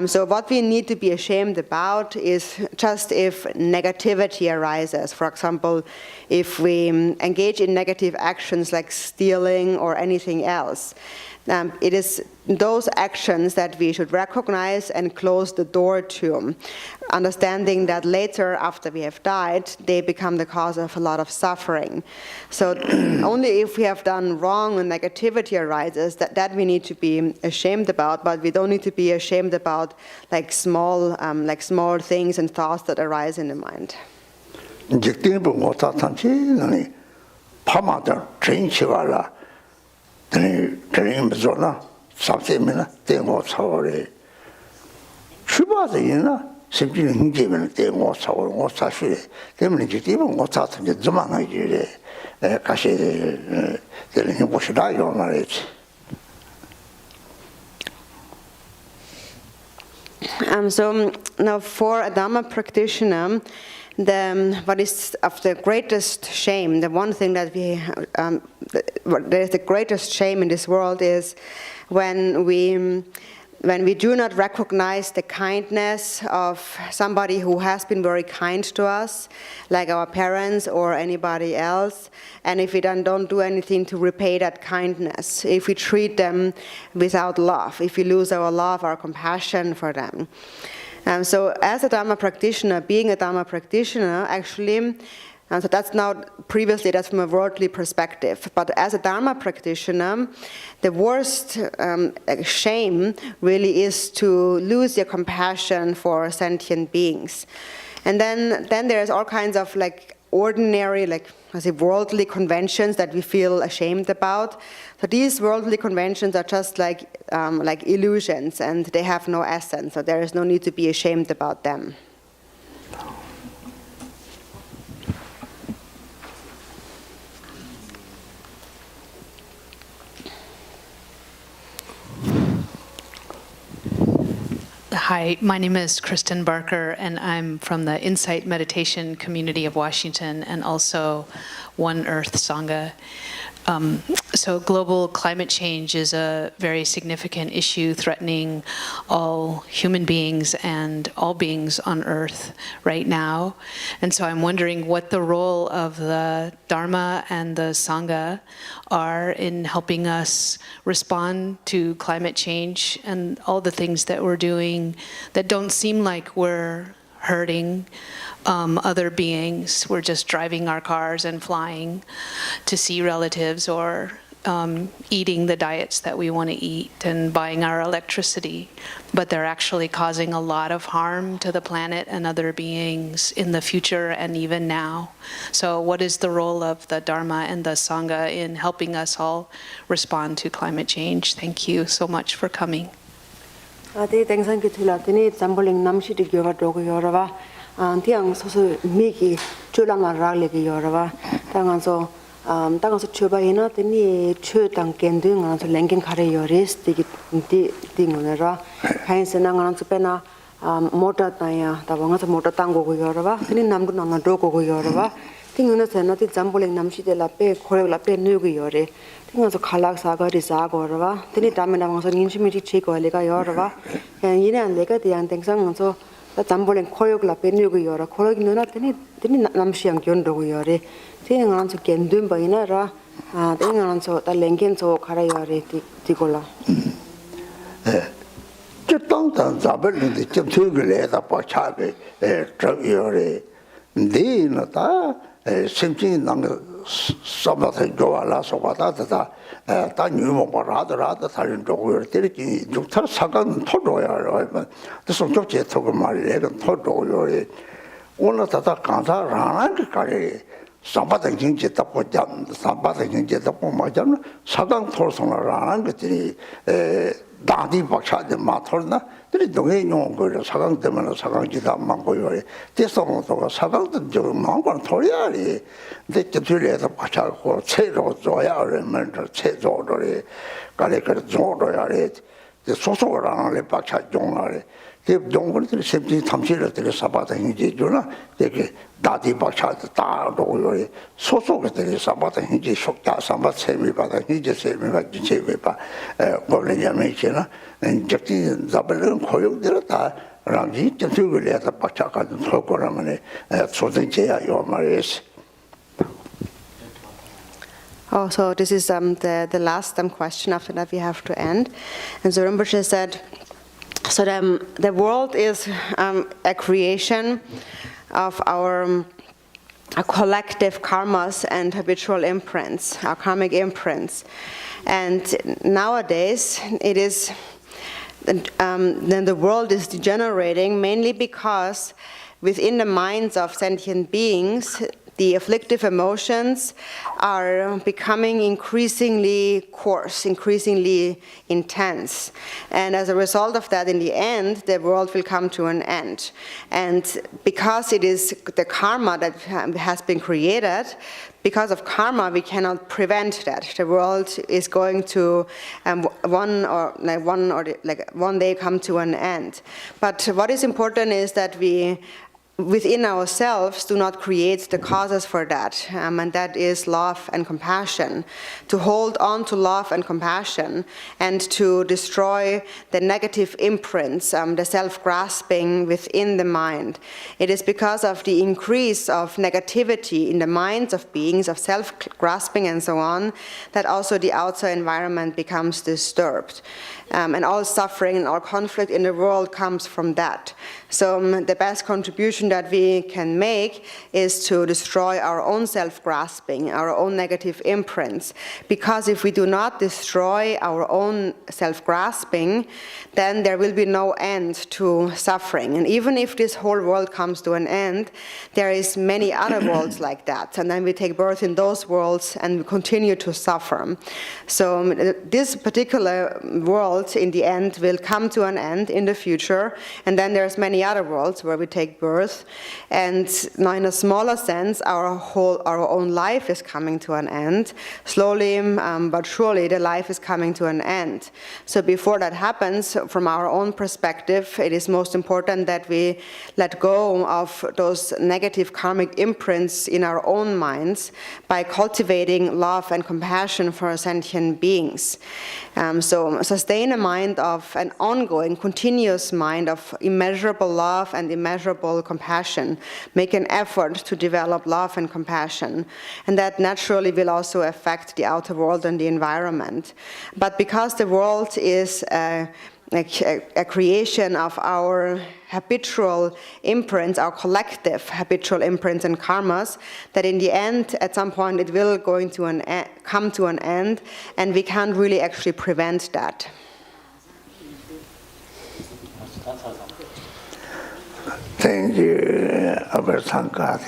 So what we need to be ashamed about is just if negativity arises. For example, if we engage in negative actions like stealing or anything else. It is those actions that we should recognize and close the door to, understanding that later, after we have died, they become the cause of a lot of suffering. So only if we have done wrong and negativity arises, that we need to be ashamed about, but we don't need to be ashamed about like small things and thoughts that arise in the mind. training mezona samsemena tengo chawre chuba de na simply ngimen tengo chawre ngo sashi temen jitibo ngo tatje zamana jire kashi de Rinpoche da yo marriage. So now for a Dharma practitioner, what is of the greatest shame, the one thing that there is the greatest shame in this world is when we do not recognize the kindness of somebody who has been very kind to us, like our parents or anybody else, and if we then don't do anything to repay that kindness, if we treat them without love, if we lose our love, our compassion for them. So as a Dharma practitioner, being a Dharma practitioner, actually, so that's now, previously that's from a worldly perspective, but as a Dharma practitioner, the worst shame really is to lose your compassion for sentient beings. And then there's all kinds of like ordinary, worldly conventions that we feel ashamed about. So these worldly conventions are just like illusions, and they have no essence, so there is no need to be ashamed about them. Hi, my name is Kristen Barker, and I'm from the Insight Meditation Community of Washington and also One Earth Sangha. So global climate change is a very significant issue threatening all human beings and all beings on Earth right now. And so I'm wondering what the role of the Dharma and the Sangha are in helping us respond to climate change and all the things that we're doing that don't seem like we're hurting other beings. We're just driving our cars and flying to see relatives, or eating the diets that we want to eat and buying our electricity, but they're actually causing a lot of harm to the planet and other beings in the future and even now. So what is the role of the Dharma and the Sangha in helping us all respond to climate change? Thank you so much for coming. Tiang so miki chulang ragli ki yorwa tangan so 땅에서 추바이나 되니 추당 겐딩 안서 랭긴 카레 요레스 디기 띵오네라 카인스나 안서 페나 모터 타야 다방서 모터 땅고 요르바 되니 남도 나나 도고 요르바 띵오네 세나티 잠볼링 남시데라 페 코레라 페 뉴고 요레 띵어서 칼락 사거리 사고르바 되니 담에나 방서 인심이지 체고레가 요르바 이네 안레가 디안 땡상서 잠볼링 코요글라 페 뉴고 요라 코로기 누나 되니 남시양 견도고 요레 Tingan so kendum baina ra tingan so ta lengken so khara yare tikola Chutang zabel ni chim thugle da pa chabe trap yore di na ta simchi nang sabatha joala so bata ta nyumo parada tharin dogo tere ki jukthar sagan thodo yare to so chokche thogo mari le thodo yore ona ta kansa rana ki kare Sambatang Jinji Tapo Jam, Sambatang Jinji Tapo Majam, Sagang Torsona Rang, Dadi Baksha de Matorna, the Dongay Yongo, Sagang Demana, Sagang Jita Mangoyori, Tesson Sagang the Mangon Toriari, the Taturia Pacha, Cedo Zoya, remember Cedo, Galeka Zodoyari, the Soso Rang, the Pacha Jongari. They don't want to simply tamshira to the Sabata in Juna, they Dadi Bacha, the Tar, so that there is Sabata in Jishokta, Sambat Semi, but he just said me like the Chevipa, Bolivia Machina, and Jackie Zabel Koyok Delta, Rangi, the two will let the Pachaka and Tokoramane, so the Jaya your Maris. Oh, so this is the last question. After that we have to end. And so Rinpoche said, so the world is a creation of our collective karmas and habitual imprints, our karmic imprints. And nowadays, it is then the world is degenerating mainly because within the minds of sentient beings, the afflictive emotions are becoming increasingly coarse, increasingly intense. And as a result of that, in the end, the world will come to an end. And because it is the karma that has been created, because of karma, we cannot prevent that. The world is going to one day come to an end. But what is important is that we within ourselves do not create the causes for that, and that is love and compassion. To hold on to love and compassion and to destroy the negative imprints, the self-grasping within the mind. It is because of the increase of negativity in the minds of beings, of self-grasping and so on, that also the outside environment becomes disturbed. And all suffering and all conflict in the world comes from that. So the best contribution that we can make is to destroy our own self-grasping, our own negative imprints. Because if we do not destroy our own self-grasping, then there will be no end to suffering. And even if this whole world comes to an end, there is many other worlds like that. And then we take birth in those worlds and we continue to suffer. So this particular world in the end will come to an end in the future, and then there's many other worlds where we take birth. And now in a smaller sense, our own life is coming to an end. Slowly but surely the life is coming to an end. So before that happens, from our own perspective, it is most important that we let go of those negative karmic imprints in our own minds by cultivating love and compassion for sentient beings. So sustain a mind of an ongoing, continuous mind of immeasurable love and immeasurable compassion. Make an effort to develop love and compassion. And that naturally will also affect the outer world and the environment. But because the world is a creation of our habitual imprints, our collective habitual imprints and karmas, that in the end, at some point, it will come to an end, and we can't really actually prevent that. Thank you, Abertanka.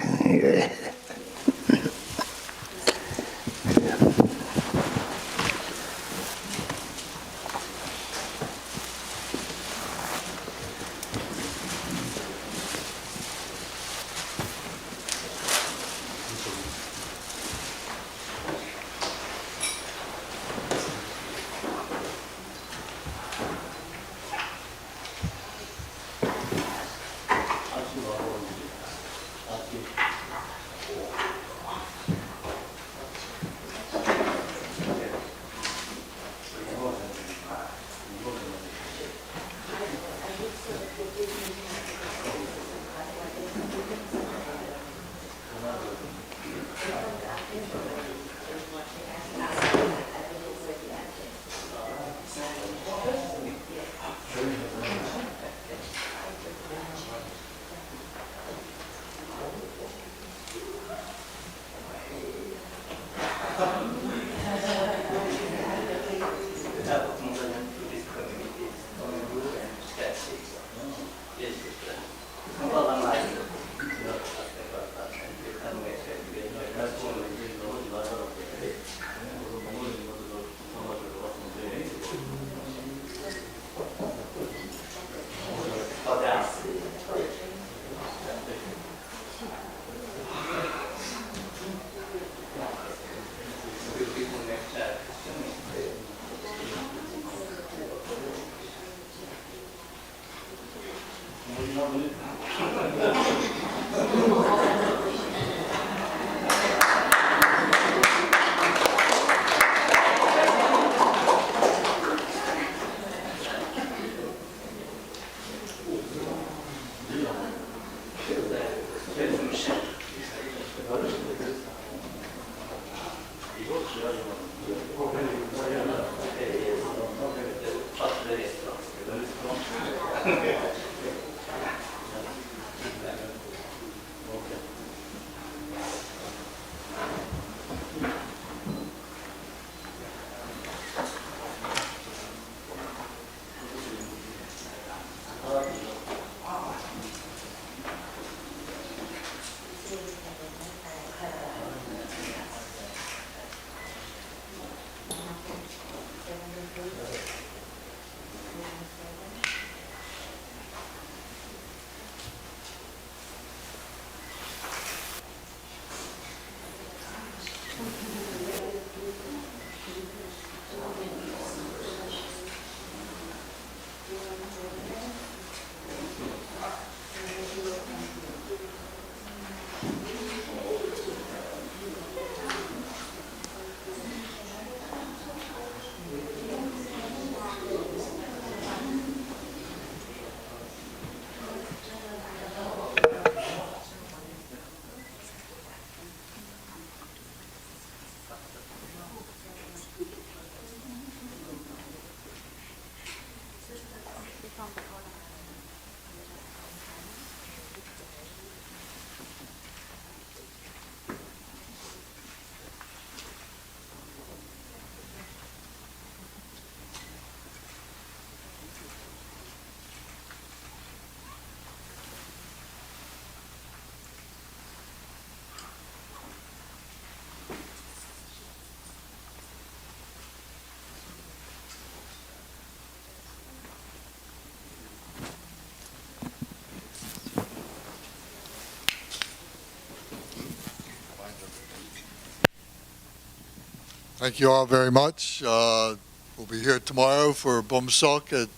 Thank you all very much. We'll be here tomorrow for Bumsok at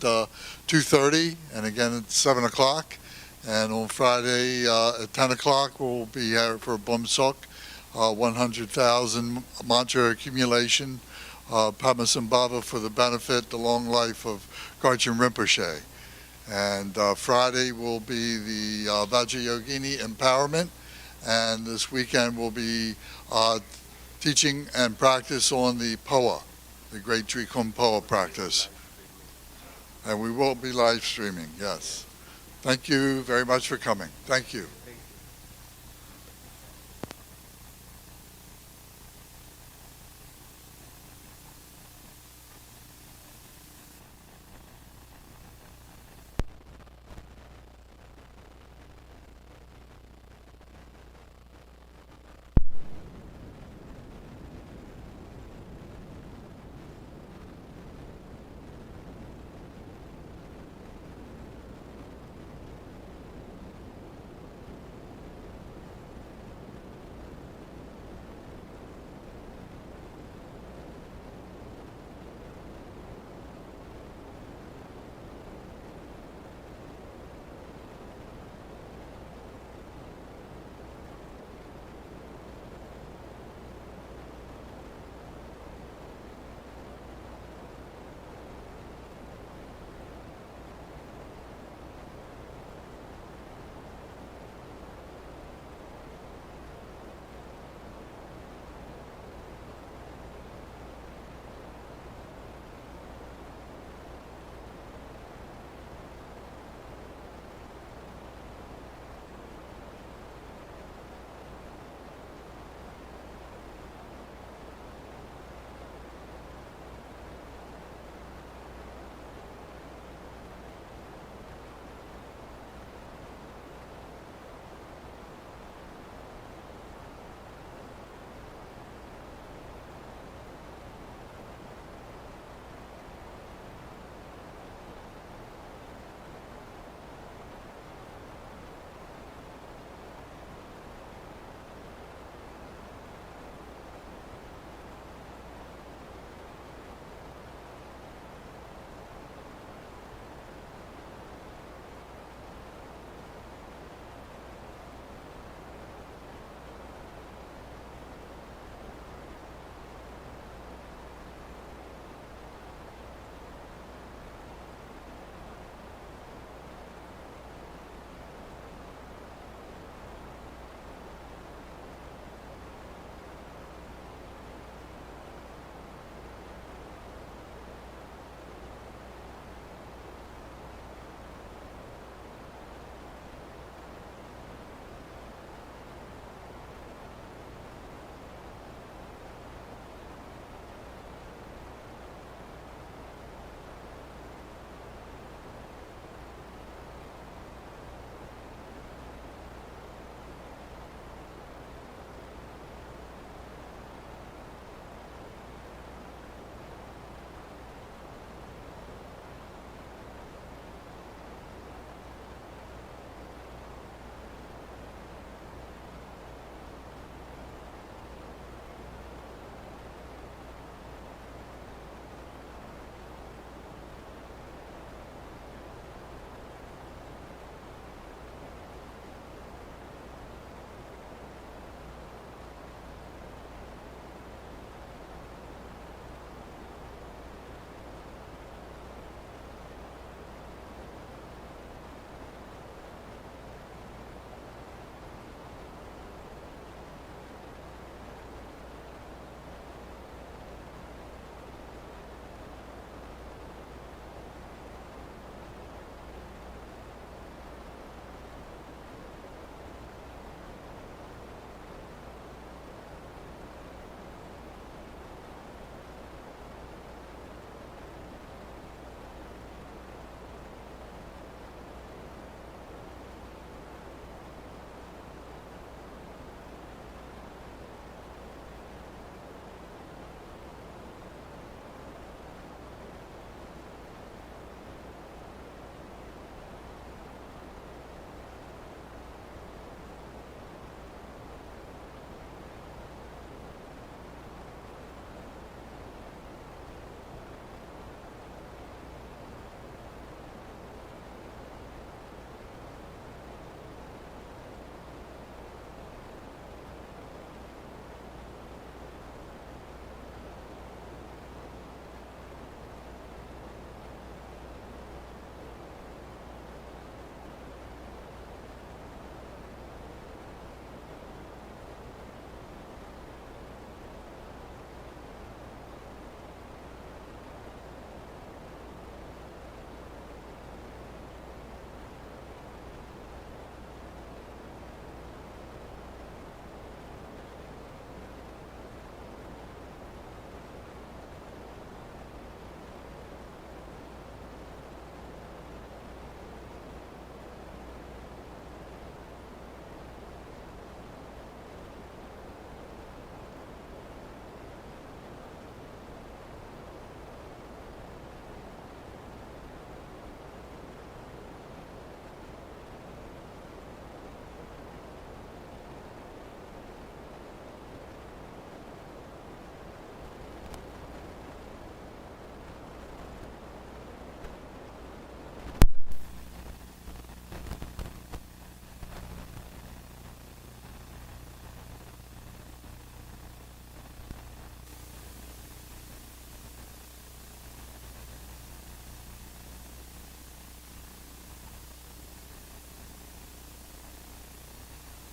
2:30 and again at 7 o'clock. And on Friday at 10 o'clock, we'll be here for Bumsok, 100,000 mantra accumulation, Padmasambhava for the benefit, the long life of Garchen Rinpoche. And Friday will be the Vajrayogini empowerment. And this weekend will be teaching and practice on the POA, the Great Drikung POA practice. And we will be live streaming, yes. Thank you very much for coming. Thank you.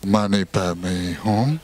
Mani Padme Hum.